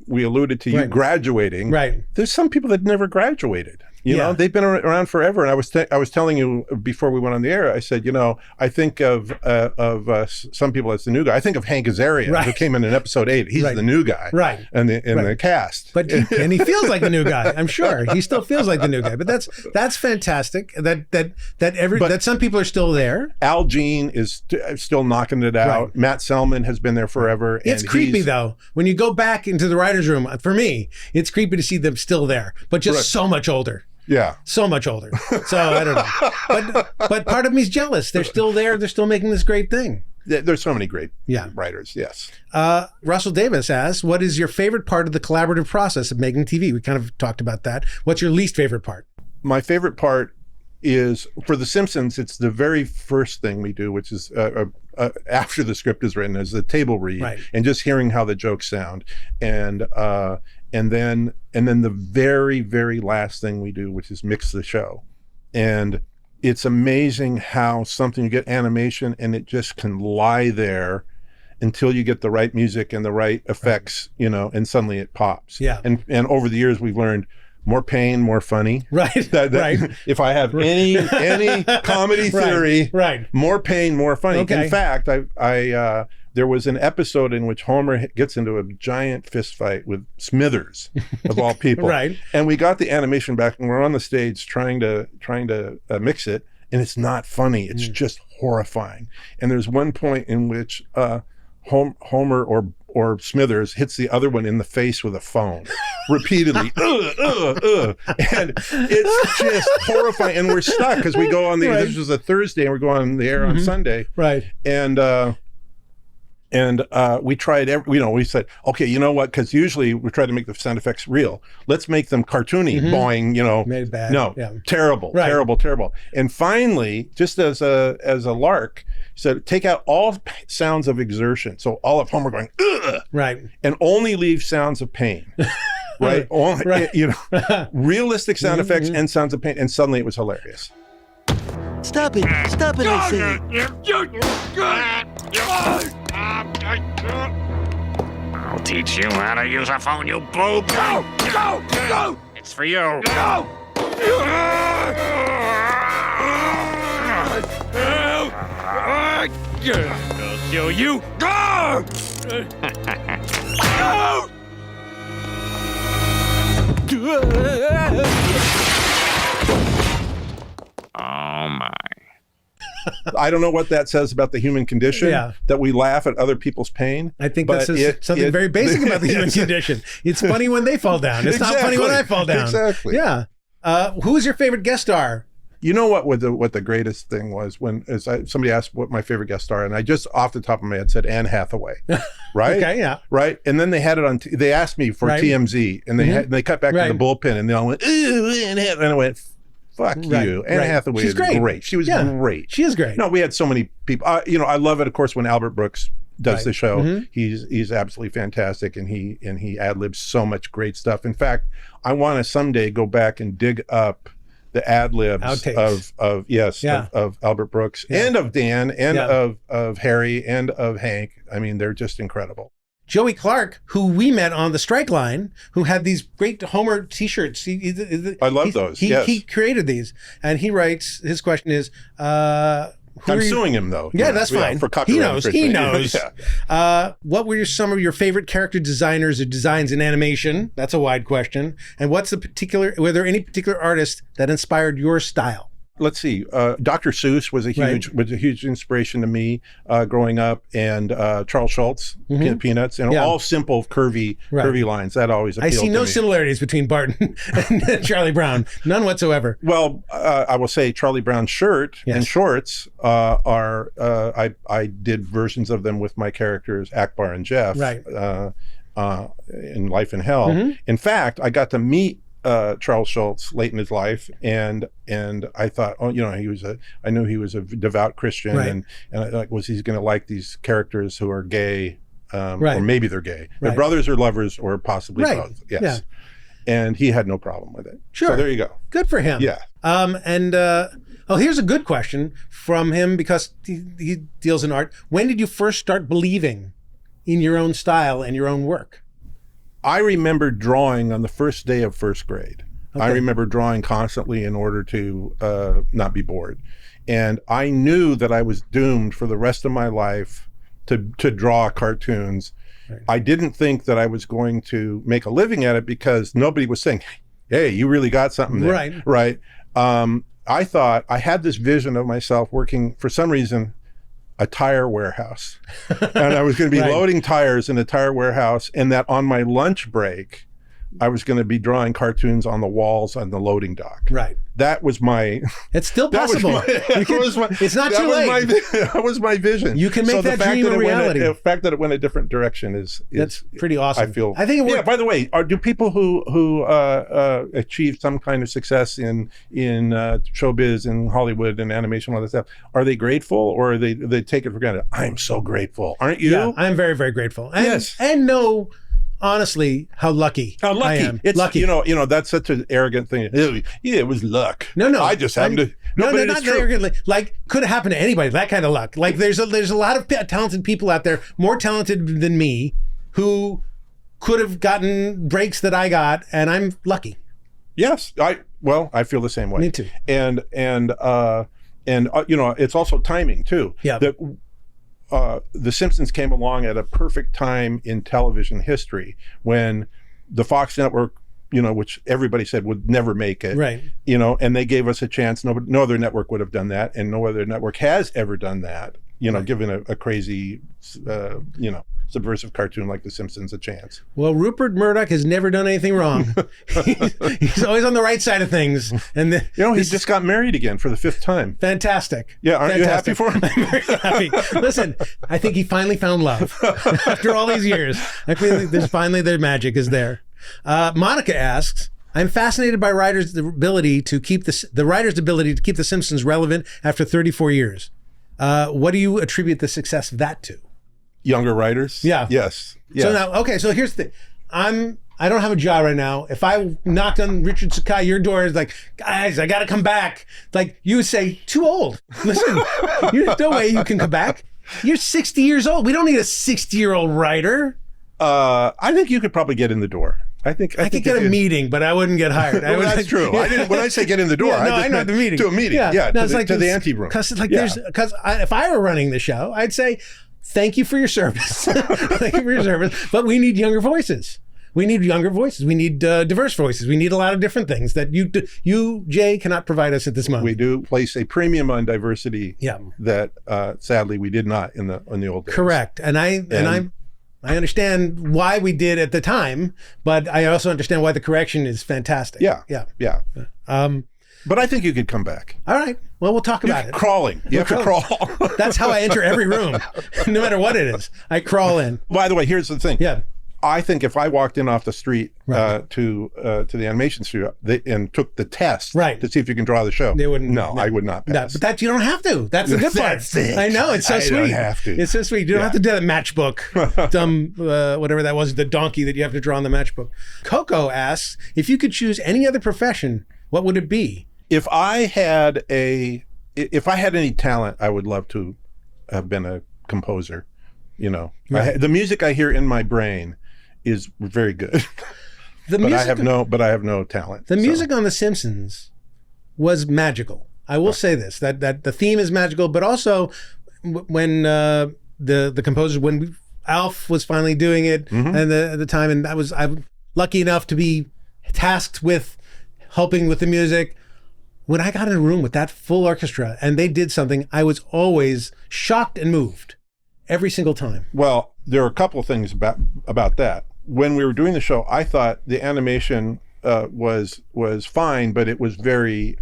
we alluded to you Right. graduating. Right. There's some people that never graduated. You know, they've been around forever. And I was telling you before we went on the air, I said, I think of some people as the new guy. I think of Hank Azaria, who came in episode 8. He's the new guy, in the cast. But and he feels like the new guy. I'm sure he still feels like the new guy. But that's fantastic. That some people are still there. Al Jean is still knocking it out. Right. Matt Selman has been there forever. It's and creepy though. When you go back into the writer's room, for me, it's creepy to see them still there, but just so much older. Yeah. So much older. So I don't know. But part of me's jealous. They're still there. They're still making this great thing. There's so many great writers. Yes. Russell Davis asks, what is your favorite part of the collaborative process of making TV? We kind of talked about that. What's your least favorite part? My favorite part is, for The Simpsons, it's the very first thing we do, which is after the script is written, is the table read, and just hearing how the jokes sound, and then the very, very last thing we do, which is mix the show. And it's amazing how something, you get animation and it just can lie there until you get the right music and the right effects, and suddenly it pops. Yeah. And over the years we've learned more pain, more funny. Right. If I have any comedy theory, more pain, more funny. Okay. In fact, I there was an episode in which Homer gets into a giant fist fight with Smithers, of all people. Right. And we got the animation back, and we're on the stage trying to mix it, and it's not funny. It's just horrifying. And there's one point in which Homer or Smithers hits the other one in the face with a phone repeatedly. And it's just horrifying. And we're stuck because we go on this was a Thursday and we're going on the air on Sunday. Right. And we tried, we said, okay, you know what? Because usually we try to make the sound effects real. Let's make them cartoony, boing, Made it bad. No, terrible, terrible. And finally, just as a lark, said, take out all sounds of exertion. So all of Homer going, ugh, and only leave sounds of pain. Right? Realistic sound effects and sounds of pain. And suddenly it was hilarious. Stop it, I say. I'll teach you how to use a phone, you boob. Go! It's for you. Go! I'll show you. Go! Oh my. I don't know what that says about the human condition, that we laugh at other people's pain. I think that says something very basic about the human condition. It's funny when they fall down. It's not funny when I fall down. Exactly. Yeah. Who's your favorite guest star? You know what the greatest thing was when somebody asked what my favorite guest star, and I just off the top of my head said Anne Hathaway, right? Okay, yeah, right. And then they had it on. They asked me for TMZ, and they cut back to the bullpen, and they all went, "Ooh, Anne Hathaway," and I went, "Fuck you." Anne Hathaway is great. She was great. She is great. No, we had so many people. I love it, of course, when Albert Brooks does the show. He's absolutely fantastic, and he ad-libs so much great stuff. In fact, I want to someday go back and dig up the ad-libs of Albert Brooks and of Dan and of Harry and of Hank. I mean, they're just incredible. Joey Clark, who we met on the strike line, who had these great Homer t-shirts. I love those. He created these, and he writes, his question is, I'm suing him though. Yeah, that's fine. For copyright He infringement. knows. What were some of your favorite character designers or designs in animation? That's a wide question. And were there any particular artists that inspired your style? Let's see. Dr. Seuss was a huge inspiration to me growing up, and Charles Schultz, Peanuts, and all simple, curvy lines. That always appealed to me. I see no similarities between Barton and Charlie Brown, none whatsoever. Well, I will say Charlie Brown's shirt and shorts are. I did versions of them with my characters Akbar and Jeff, in Life in Hell. In fact, I got to meet Charles Schultz late in his life, and I thought, I knew he was a devout Christian, and I like, was he going to like these characters who are gay, or maybe they're gay, they're brothers or lovers or possibly both. Yes, and he had no problem with it. Sure, so there you go. Good for him. Yeah. Here's a good question from him because he deals in art. When did you first start believing in your own style and your own work? I remember drawing on the first day of first grade. Okay. I remember drawing constantly in order to not be bored. And I knew that I was doomed for the rest of my life to draw cartoons. Right. I didn't think that I was going to make a living at it because nobody was saying, hey, you really got something there. Right. I thought I had this vision of myself working, for some reason, a tire warehouse. And I was going to be loading tires in a tire warehouse, and that on my lunch break, I was going to be drawing cartoons on the walls on the loading dock. Right. That was my... It's still possible. It's not too late. That was my vision. You can make that dream a reality. The fact that it went a different direction is that's pretty awesome. I think it worked. Yeah, by the way, do people who achieve some kind of success in showbiz and Hollywood and animation, all that stuff, are they grateful or they take it for granted? I'm so grateful. Aren't you? Yeah, I'm very, very grateful. And, yes. And know, honestly, how lucky I am. It's lucky. You know, that's such an arrogant thing. Yeah, it was luck. No. I just happened to. No, but not arrogantly. Like, could have happened to anybody. That kind of luck. Like, there's a lot of talented people out there, more talented than me, who could have gotten breaks that I got, and I'm lucky. Yes, I feel the same way. Me too. And it's also timing too. Yeah. The Simpsons came along at a perfect time in television history when the Fox network, which everybody said would never make it, right? And they gave us a chance. No other network would have done that, and no other network has ever done that. Given a crazy, subversive cartoon like The Simpsons a chance. Well, Rupert Murdoch has never done anything wrong. He's always on the right side of things. And he just got married again for the 5th time. Fantastic. Yeah, aren't you happy for him? I'm very happy. Listen, I think he finally found love after all these years. I feel like their magic is there. Monica asks, I'm fascinated by writers' ability to keep the Simpsons relevant after 34 years. What do you attribute the success of that to? Younger writers? Yeah. Yes. So here's the thing. I don't have a job right now. If I knocked on Richard Sakai, your door is like, guys, I got to come back. Like, you would say, too old. Listen, there's no way you can come back. You're 60 years old. We don't need a 60-year-old writer. I think you could probably get in the door. I could get a meeting, but I wouldn't get hired. Well, that's true. When I say get in the door, I know the meeting. To a meeting. Yeah, to the ante room. Because if I were running the show, I'd say, thank you for your service. Thank you for your service. But we need younger voices. We need diverse voices. We need a lot of different things that you, Jay, cannot provide us at this moment. We do place a premium on diversity. Yeah. That sadly we did not in the old days. Correct. And I understand why we did at the time, but I also understand why the correction is fantastic. Yeah. But I think you could come back. All right. Well, we'll talk about it. Crawling. You have to crawl. That's how I enter every room, no matter what it is. I crawl in. By the way, here's the thing. Yeah. I think if I walked in off the street to the animation studio and took the test to see if you can draw the show, they wouldn't. No, I would not pass. But that you don't have to. That's the good part. That's it. I know, it's so sweet. I don't have to. It's so sweet. You don't have to do that matchbook, dumb whatever that was, the donkey that you have to draw on the matchbook. Coco asks, if you could choose any other profession, what would it be? If I had any talent, I would love to have been a composer. The music I hear in my brain is very good. But I have no talent. The music on The Simpsons was magical. I will say this, that the theme is magical, but also when the composers, when Alf was finally doing it, and the time, and I'm lucky enough to be tasked with helping with the music. When I got in a room with that full orchestra and they did something, I was always shocked and moved every single time. Well, there are a couple of things about that. When we were doing the show, I thought the animation was fine, but it was very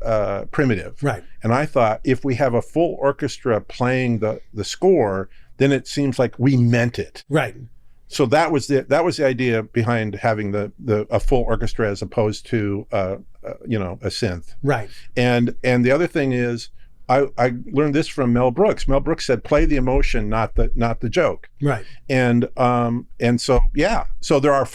primitive. Right. And I thought if we have a full orchestra playing the score, then it seems like we meant it. Right. So that was the idea behind having a full orchestra as opposed to a synth. Right. And the other thing is, I learned this from Mel Brooks. Mel Brooks said, "Play the emotion, not the joke." Right. And so there are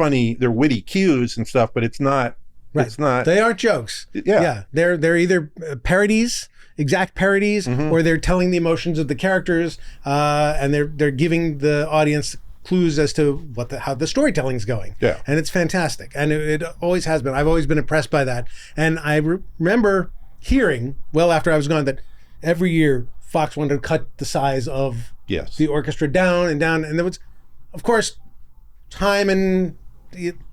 witty cues and stuff, but it's not Right. It's not. They aren't jokes. Yeah. They're either parodies, exact parodies, Mm-hmm. or they're telling the emotions of the characters, and they're giving the audience clues as to how the storytelling's going. Yeah. And it's fantastic. And it always has been. I've always been impressed by that. And I remember hearing, well after I was gone, that every year Fox wanted to cut the size of Yes. the orchestra down. And there was, of course, time and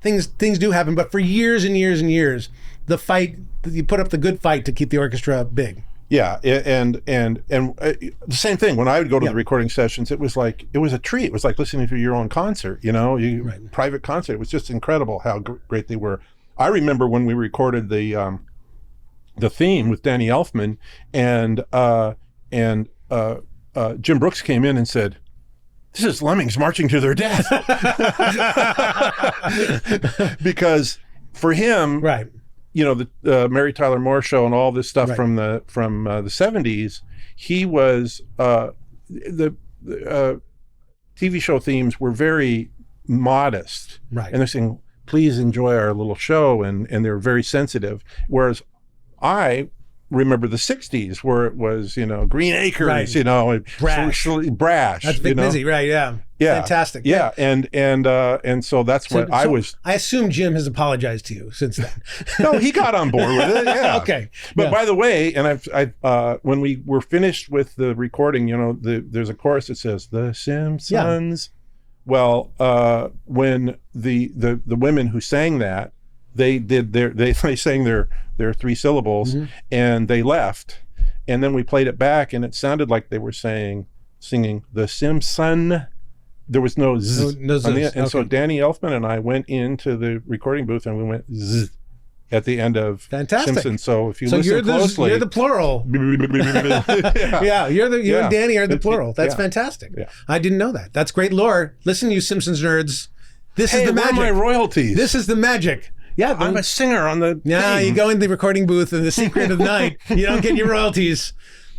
things do happen, but for years and years and years, you put up the good fight to keep the orchestra big. Yeah, and the same thing. When I would go to the recording sessions, it was a treat. It was like listening to your own concert, private concert. It was just incredible how great they were. I remember when we recorded the theme with Danny Elfman, and Jim Brooks came in and said, "This is lemmings marching to their death," because for him, right. The Mary Tyler Moore Show and all this stuff from the 70s, he was the TV show themes were very modest, right? And they're saying, "Please enjoy our little show," and they're very sensitive. Whereas I remember the 60s where it was, Green Acres, right. brash. That's Big Busy, right? Yeah. Yeah. Fantastic. Yeah. And so that's what I was. I assume Jim has apologized to you since then. No, he got on board with it. Yeah. Okay. But by the way, and when we were finished with the recording, there's a chorus that says "The Simpsons." Yeah. Well, when the women who sang that, they sang their 3 syllables, mm-hmm. and they left, and then we played it back, and it sounded like they were singing "The Simpson." There was no z. No z. And so Danny Elfman and I went into the recording booth and we went z at the end of Fantastic. Simpsons. So if you listen closely, you're the plural. Yeah, you and Danny are the plural. That's fantastic. Yeah. I didn't know that. That's great lore. Listen, you Simpsons nerds. This is the magic. Where are my royalties? This is the magic. Yeah, I'm a singer on the theme. You go in the recording booth and the secret of the night, you don't get your royalties.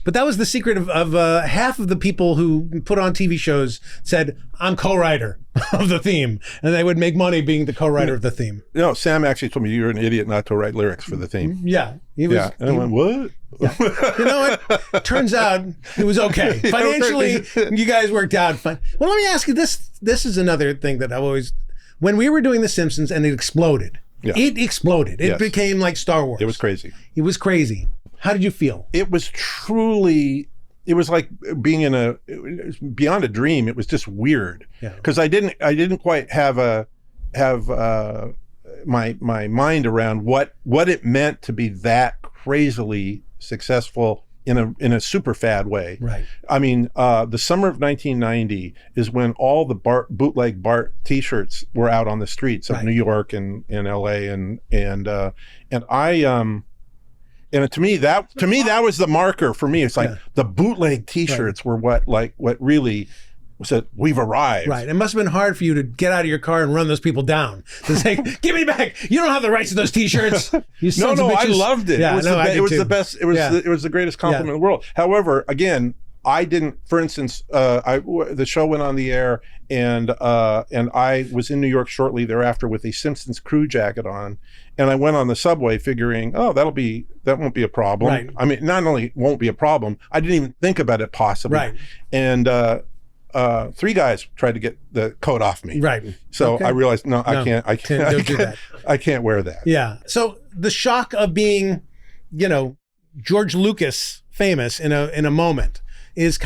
But that was the secret of half of the people who put on TV shows said, "I'm co-writer of the theme." And they would make money being the co-writer of the theme. No, Sam actually told me you're an idiot not to write lyrics for the theme. Yeah. And I went, what? Yeah. You know what? Turns out it was okay. Financially, you guys worked out fine. Well, let me ask you this. This is another thing that I've always... When we were doing The Simpsons and it exploded, it exploded. It became like Star Wars. It was crazy. It was crazy. How did you feel? It was truly, it was like being beyond a dream. It was just weird. Because I didn't quite have my mind around what it meant to be that crazily successful in a super fad way. Right. I mean, the summer of 1990 is when all the bootleg Bart T-shirts were out on the streets of New York and LA and I and to me that was the marker for me. It's like the bootleg T-shirts were what really said we've arrived. Right. It must have been hard for you to get out of your car and run those people down. To say, "Give me back! You don't have the rights to those T-shirts." You sons of bitches. I loved it. Yeah, it was the best. It was the greatest compliment in the world. However, again, I didn't. For instance, the show went on the air, and I was in New York shortly thereafter with a Simpsons crew jacket on, and I went on the subway figuring, that won't be a problem. Right. I mean, not only won't be a problem, I didn't even think about it possibly. Right. And 3 guys tried to get the coat off me. Right. So I realized, I can't do that. I can't wear that. Yeah. So the shock of being, George Lucas famous in a moment is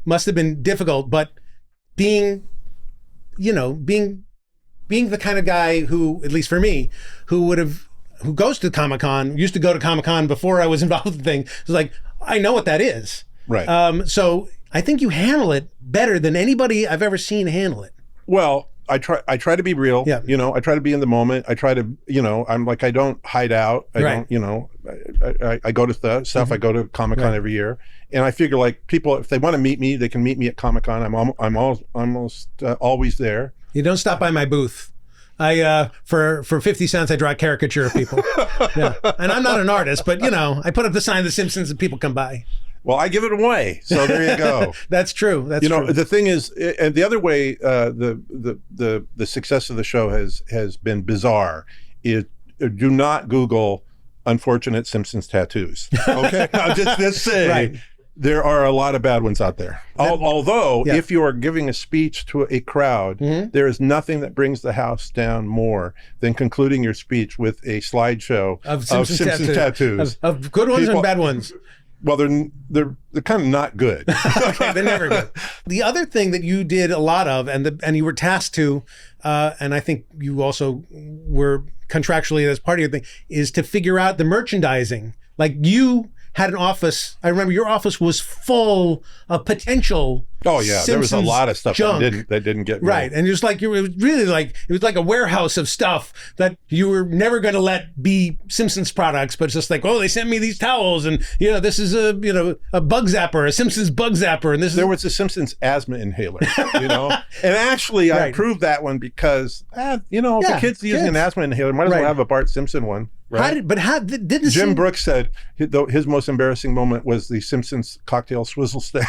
must have been difficult, but being the kind of guy who, at least for me, who goes to Comic-Con, used to go to Comic-Con before I was involved with the thing, was like, I know what that is. Right. So I think you handle it better than anybody I've ever seen handle it. Well, I try to be real. Yeah. I try to be in the moment. I try to, I'm like, I don't hide out. I don't, I go to stuff. Mm-hmm. I go to Comic-Con every year. And I figure like people, if they want to meet me, they can meet me at Comic-Con. I'm almost always there. You don't stop by my booth. I for 50 cents I draw a caricature of people. Yeah. And I'm not an artist, but I put up the sign of The Simpsons and people come by. Well, I give it away. So there you go. That's true. That's true. The thing is, and the other way the success of the show has been bizarre do not Google unfortunate Simpsons tattoos. Okay, I'll just say Right. there are a lot of bad ones out there. Although, Yeah. if you are giving a speech to a crowd, there is nothing that brings the house down more than concluding your speech with a slideshow Of of Simpsons Simpsons tattoos. Of good ones People- and bad ones. Well, they're kind of not good. Okay, they're never good. The other thing that you did a lot of, and you were tasked to, and I think you also were contractually as part of your thing, is to figure out the merchandising. Like you had an office. I remember your office was full of potential. Oh yeah, there was a Simpsons lot of stuff junk. that didn't get made. Right, and it was like it was really like it was like a warehouse of stuff that you were never going to let be Simpsons products, but it's just like, oh, they sent me these towels, and this is a bug zapper, a Simpsons bug zapper, and this There is was a Simpsons asthma inhaler, and actually I Right. proved that one because if the kid's using an asthma inhaler, might as well Right. have a Bart Simpson one. Right? didn't Jim seem- Brooks said his most embarrassing moment was the Simpsons cocktail swizzle stick,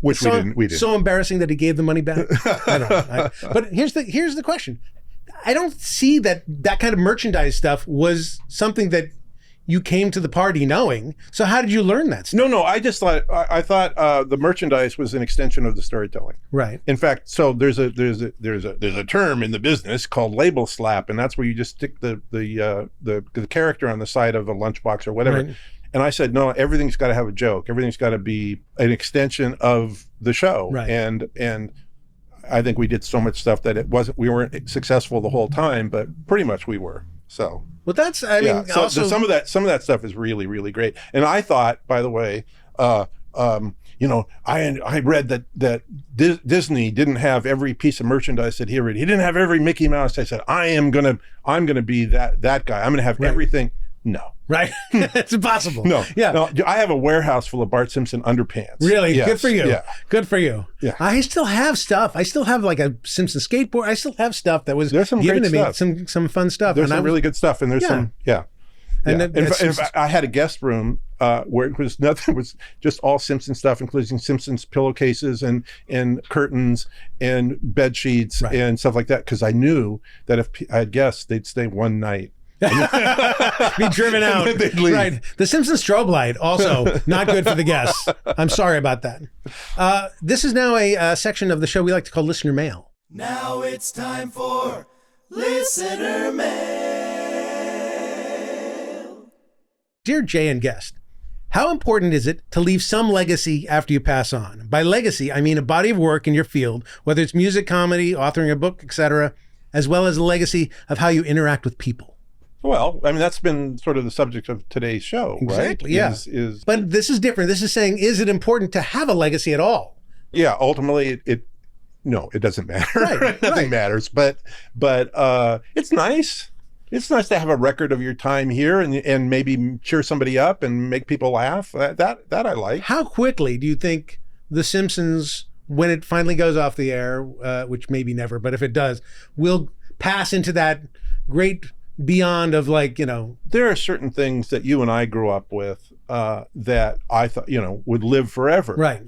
which we didn't. So embarrassing that he gave the money back. I don't know. But here's the question. I don't see that kind of merchandise stuff was something that you came to the party knowing. So how did you learn that stuff? No, I just thought I thought the merchandise was an extension of the storytelling. Right. In fact, so there's a term in the business called label slap, and that's where you just stick the character on the side of a lunchbox or whatever. Right. And I said, no, everything's got to have a joke. Everything's got to be an extension of the show. Right. And I think we did so much stuff that we weren't successful the whole time, but pretty much we were. So. Well, that's I mean, So also some of that stuff is really, really great. And I thought, by the way, I read that Disney didn't have every piece of merchandise that he read. He didn't have every Mickey Mouse. I said, I'm gonna be that guy. I'm gonna have everything. No. right. It's impossible. No. Yeah. No. I have a warehouse full of Bart Simpson underpants. Really? Yes. Good for you. Yeah. Good for you. Yeah. I still have stuff. I still have like a Simpson skateboard. I still have stuff that was There's some given great to me. stuff. Some fun stuff. There's And I some was- really good stuff, and there's Yeah. And yeah. then In it's- fact, I had a guest room where it was nothing. It was just all Simpson stuff, including Simpsons pillowcases and curtains and bed sheets Right. and stuff like that. Because I knew that if I had guests, they'd stay one night. be driven out. They'd leave. Right. The Simpsons strobe light also not good for the guests. I'm sorry about that. This is now a section of the show we like to call Listener Mail. Now it's time for listener mail. Dear Jay and guest, how important is it to leave some legacy after you pass on? By legacy, I mean a body of work in your field, whether it's music, comedy, authoring a book, etc., as well as a legacy of how you interact with people. Well, I mean, that's been sort of the subject of today's show, Exactly, right? yeah. But this is different. This is saying, is it important to have a legacy at all? Yeah, ultimately, no, it doesn't matter. Right, Nothing right. matters. But it's nice. It's nice to have a record of your time here and maybe cheer somebody up and make people laugh. That I like. How quickly do you think The Simpsons, when it finally goes off the air, which maybe never, but if it does, will pass into that great beyond of There are certain things that you and I grew up with that I thought, would live forever. Right.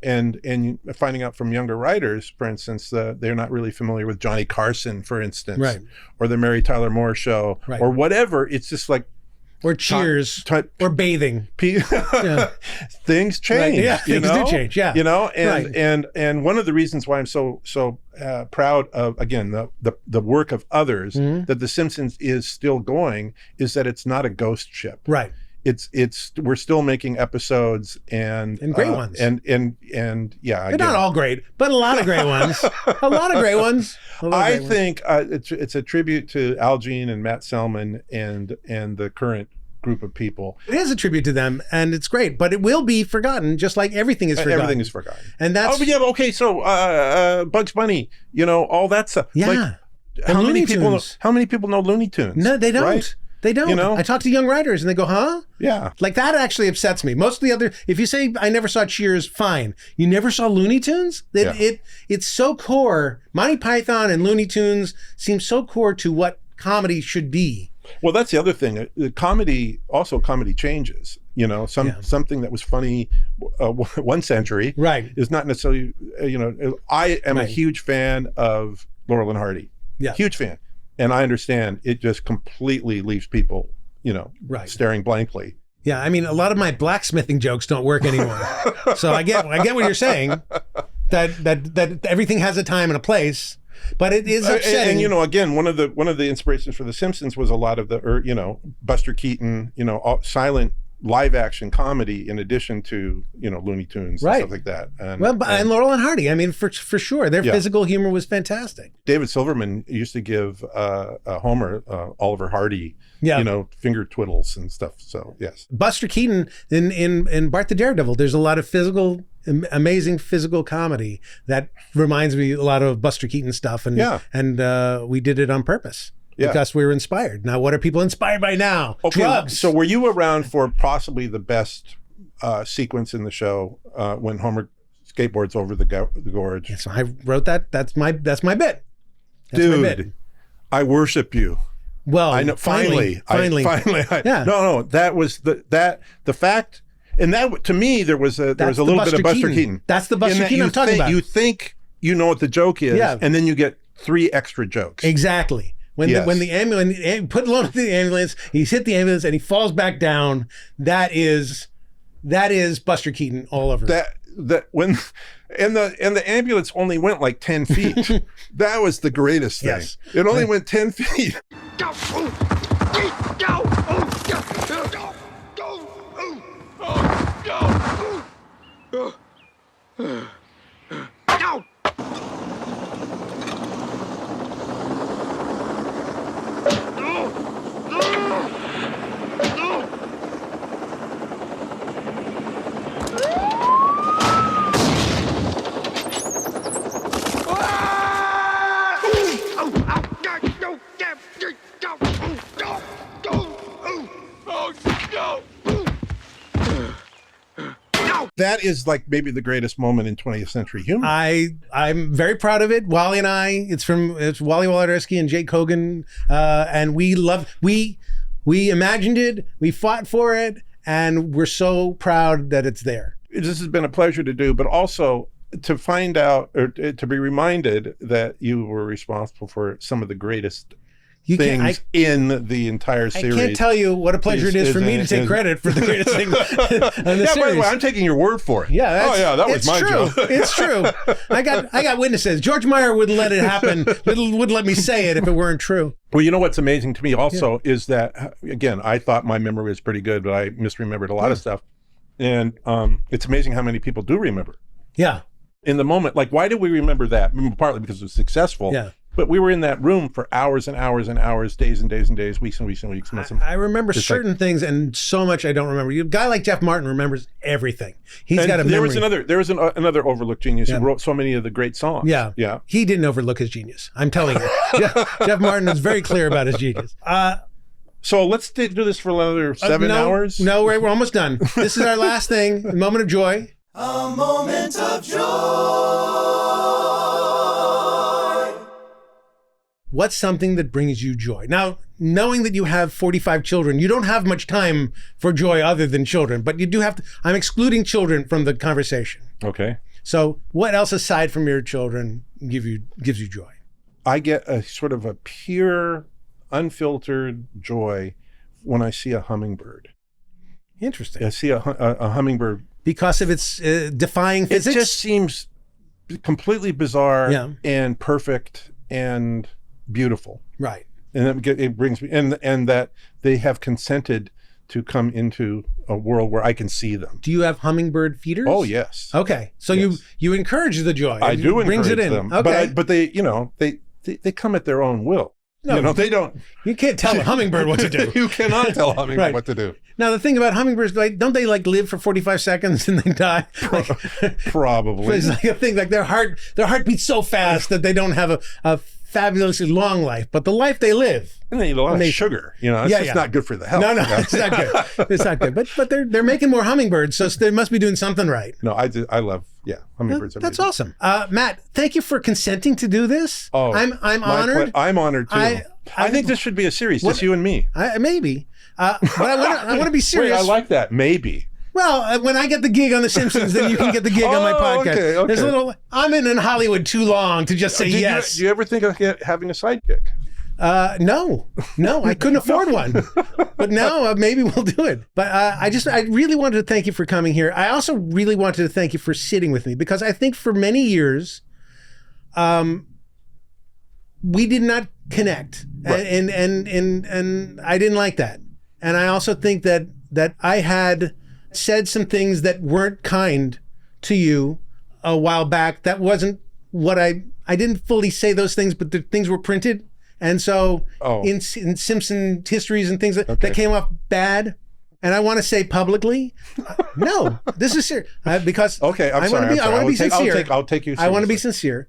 And finding out from younger writers, for instance, they're not really familiar with Johnny Carson, for instance, Right. or the Mary Tyler Moore Show, Right. or whatever. It's just like or Cheers, or bathing. Yeah. things change. Right, yeah, things do change, yeah. And one of the reasons why I'm so proud of, again, the work of others, that The Simpsons is still going, is that it's not a ghost ship. Right. It's we're still making episodes and great ones. and yeah, They're not all great, but a lot of great ones. A lot of great ones. I think it's a tribute to Al Jean and Matt Selman and the current group of people. It is a tribute to them, and it's great, but it will be forgotten, just like everything is forgotten. Everything is forgotten. And that's... Oh, but yeah, okay, so Bugs Bunny, all that stuff. Yeah. Like, And how Looney many people know Looney Tunes? No, they don't. Right? They don't. I talk to young writers and they go, huh? Yeah. Like that actually upsets me. Most of the other, if you say I never saw Cheers, fine. You never saw Looney Tunes? It's so core. Monty Python and Looney Tunes seem so core to what comedy should be. Well, that's the other thing. Comedy changes. Something that was funny 1 century Right. is not necessarily, I am a huge fan of Laurel and Hardy. Yeah. Huge fan. And I understand it just completely leaves people, Right. staring blankly. Yeah, I mean, a lot of my blacksmithing jokes don't work anymore. So I get what you're saying, that everything has a time and a place, but it is upsetting. And again, one of the inspirations for The Simpsons was a lot of the, Buster Keaton, silent live action comedy in addition to Looney Tunes and stuff like that. And Laurel and Hardy. I mean, for sure, their physical humor was fantastic. David Silverman used to give Homer Oliver Hardy, finger twiddles and stuff. So yes, Buster Keaton in Bart the Daredevil. There's a lot of amazing physical comedy that reminds me a lot of Buster Keaton stuff, and we did it on purpose. Because we were inspired. Now, what are people inspired by now? Okay, Drugs. So were you around for possibly the best sequence in the show when Homer skateboards over the gorge? Yes, I wrote that. That's my bit. That's Dude, my bit. I worship you. Well, I know. Finally. Yeah. No. That was the fact, and that to me there was a little bit of Buster Keaton. That's the Buster Keaton I'm talking about. You think you know what the joke is, and then you get 3 extra jokes. Exactly. When the ambulance put Lone in the ambulance, he's hit the ambulance and he falls back down. That is Buster Keaton all over. That when and the ambulance only went like 10 feet. That was the greatest thing. Yes. It only went 10 feet. That is like maybe the greatest moment in 20th century humor. I'm very proud of it. Wally and I, it's Wally Wolodarski and Jake Hogan, and we imagined it, we fought for it, and we're so proud that it's there. This has been a pleasure to do, but also to find out or to be reminded that you were responsible for some of the greatest things in the entire series. I can't tell you what a pleasure it is for me to take credit for the greatest thing in the series. By the way, I'm taking your word for it. Yeah, that was my job. It's true. I got witnesses. George Meyer wouldn't let it happen. Wouldn't let me say it if it weren't true. Well, you know what's amazing to me also is that, again, I thought my memory was pretty good, but I misremembered a lot of stuff. And it's amazing how many people do remember. Yeah. In the moment, like, why do we remember that? Partly because it was successful. Yeah. But we were in that room for hours and hours and hours, days and days and days, weeks and weeks and weeks. I remember certain things, and so much I don't remember. A guy like Jeff Martin remembers everything. He's got a memory. There was another overlooked genius who wrote so many of the great songs. Yeah. He didn't overlook his genius. I'm telling you. Jeff Martin was very clear about his genius. So let's do this for another 7 hours. No, we're almost done. This is our last thing. A moment of joy. A moment of joy. What's something that brings you joy? Now, knowing that you have 45 children, you don't have much time for joy other than children, but you do have to. I'm excluding children from the conversation. Okay. So what else aside from your children gives you joy? I get a sort of a pure, unfiltered joy when I see a hummingbird. Interesting. I see a hummingbird. Because of its defying physics? It just seems completely bizarre and perfect and beautiful. Right. And it brings me, and that they have consented to come into a world where I can see them. Do you have hummingbird feeders? Oh, yes. Okay. So yes. you encourage the joy. I do encourage them. Okay. But they come at their own will. No, they don't. You can't tell a hummingbird what to do. You cannot tell a hummingbird what to do. Now, the thing about hummingbirds, don't they live for 45 seconds and they die? Probably. It's like a thing, like their heart beats so fast that they don't have a fabulously long life, but the life they live. And they eat a lot of sugar. It's just not good for the health. No, it's not good. It's not good. But they're making more hummingbirds, so they must be doing something right. No, I love hummingbirds. That's awesome. Matt, thank you for consenting to do this. Oh, I'm honored. I'm honored too. I think this should be a series, just you and me. Maybe. But I want to be serious. Wait, I like that. Maybe. Well, when I get the gig on The Simpsons, then you can get the gig on my podcast. Okay. There's I'm in Hollywood too long to just say yes. Do you ever think of having a sidekick? No, I couldn't afford one, but now maybe we'll do it. But I really wanted to thank you for coming here. I also really wanted to thank you for sitting with me, because I think for many years, we did not connect, Right. and I didn't like that. And I also think that I had said some things that weren't kind to you a while back. That wasn't what I didn't fully say those things, but the things were printed. And so in Simpson histories and things that came off bad. And I want to say publicly, no, this is serious. Because I'm sorry. I want to be sincere. I'll take you seriously. I want to be sincere.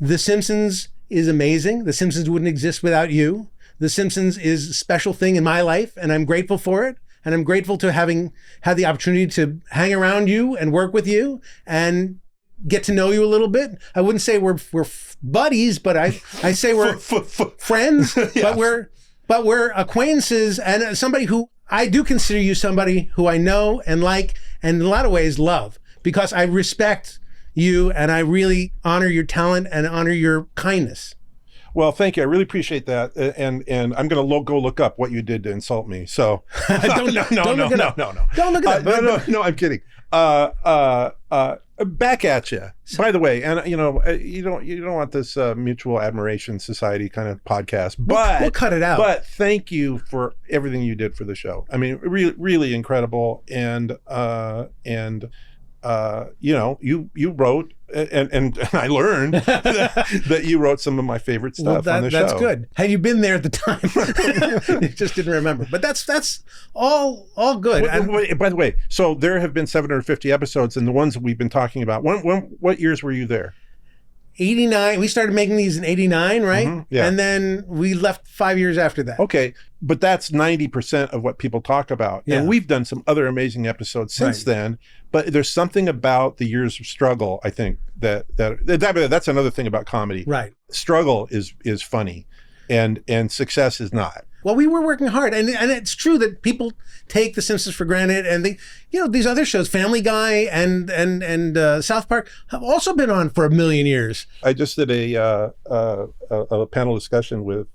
The Simpsons is amazing. The Simpsons wouldn't exist without you. The Simpsons is a special thing in my life, and I'm grateful for it. And I'm grateful to having had the opportunity to hang around you and work with you and get to know you a little bit. I wouldn't say we're buddies, but I say we're friends. Yeah. But we're acquaintances, and somebody who I do consider you somebody who I know and like, and in a lot of ways love, because I respect you and I really honor your talent and honor your kindness. Well, thank you. I really appreciate that. And I'm going to go look up what you did to insult me. So Don't look it up. No, I'm kidding. Back at you. By the way, and you don't want this mutual admiration society kind of podcast, but we'll cut it out. But thank you for everything you did for the show. I mean, really, really incredible. And you wrote, and I learned that you wrote some of my favorite stuff on the show. That's good. Had you been there at the time, you just didn't remember. But that's all good. By the way, so there have been 750 episodes, and the ones that we've been talking about. What years were you there? 89. We started making these in 89, right? Mm-hmm, yeah. And then we left 5 years after that. Okay, but that's 90% of what people talk about. Yeah. And we've done some other amazing episodes since then. But there's something about the years of struggle, I think, that's another thing about comedy. Right. Struggle is funny, and success is not. Well, we were working hard, and it's true that people take The Simpsons for granted, and these other shows, Family Guy and South Park, have also been on for a million years. I just did a panel discussion with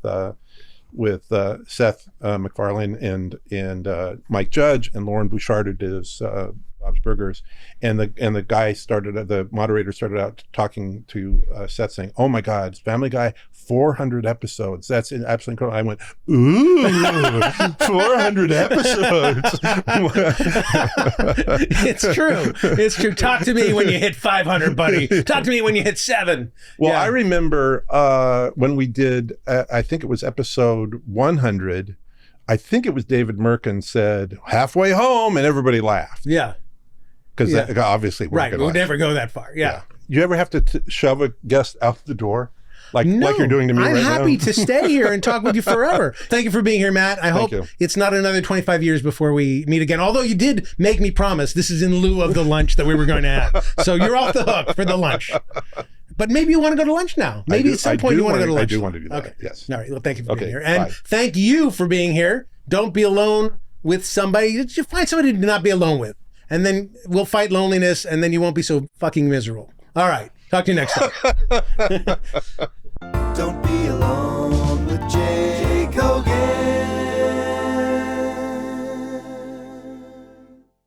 Seth MacFarlane and Mike Judge and Lauren Bouchard, who does Bob's Burgers, and the moderator started out talking to Seth, saying, "Oh my God, Family Guy, 400 episodes. That's absolutely incredible." I went, "Ooh, 400 episodes." It's true. It's true. Talk to me when you hit 500, buddy. Talk to me when you hit 7. Well, I remember when we did, I think it was episode 100. I think it was David Merkin said, "Halfway home," and everybody laughed. Yeah. Because obviously we're right. We'll never go that far. Yeah. You ever have to shove a guest out the door? Like you're doing to me right now? I'm happy to stay here and talk with you forever. Thank you for being here, Matt. I hope it's not another 25 years before we meet again. Although you did make me promise this is in lieu of the lunch that we were going to have. So you're off the hook for the lunch. But maybe you want to go to lunch now. Maybe at some point you want to go to lunch. I do want to do that. Okay. Yes. All right. Well, thank you for being here. And thank you for being here. Don't be alone with somebody. Just find somebody to not be alone with. And then we'll fight loneliness, and then you won't be so fucking miserable. All right. Talk to you next time. Don't be alone.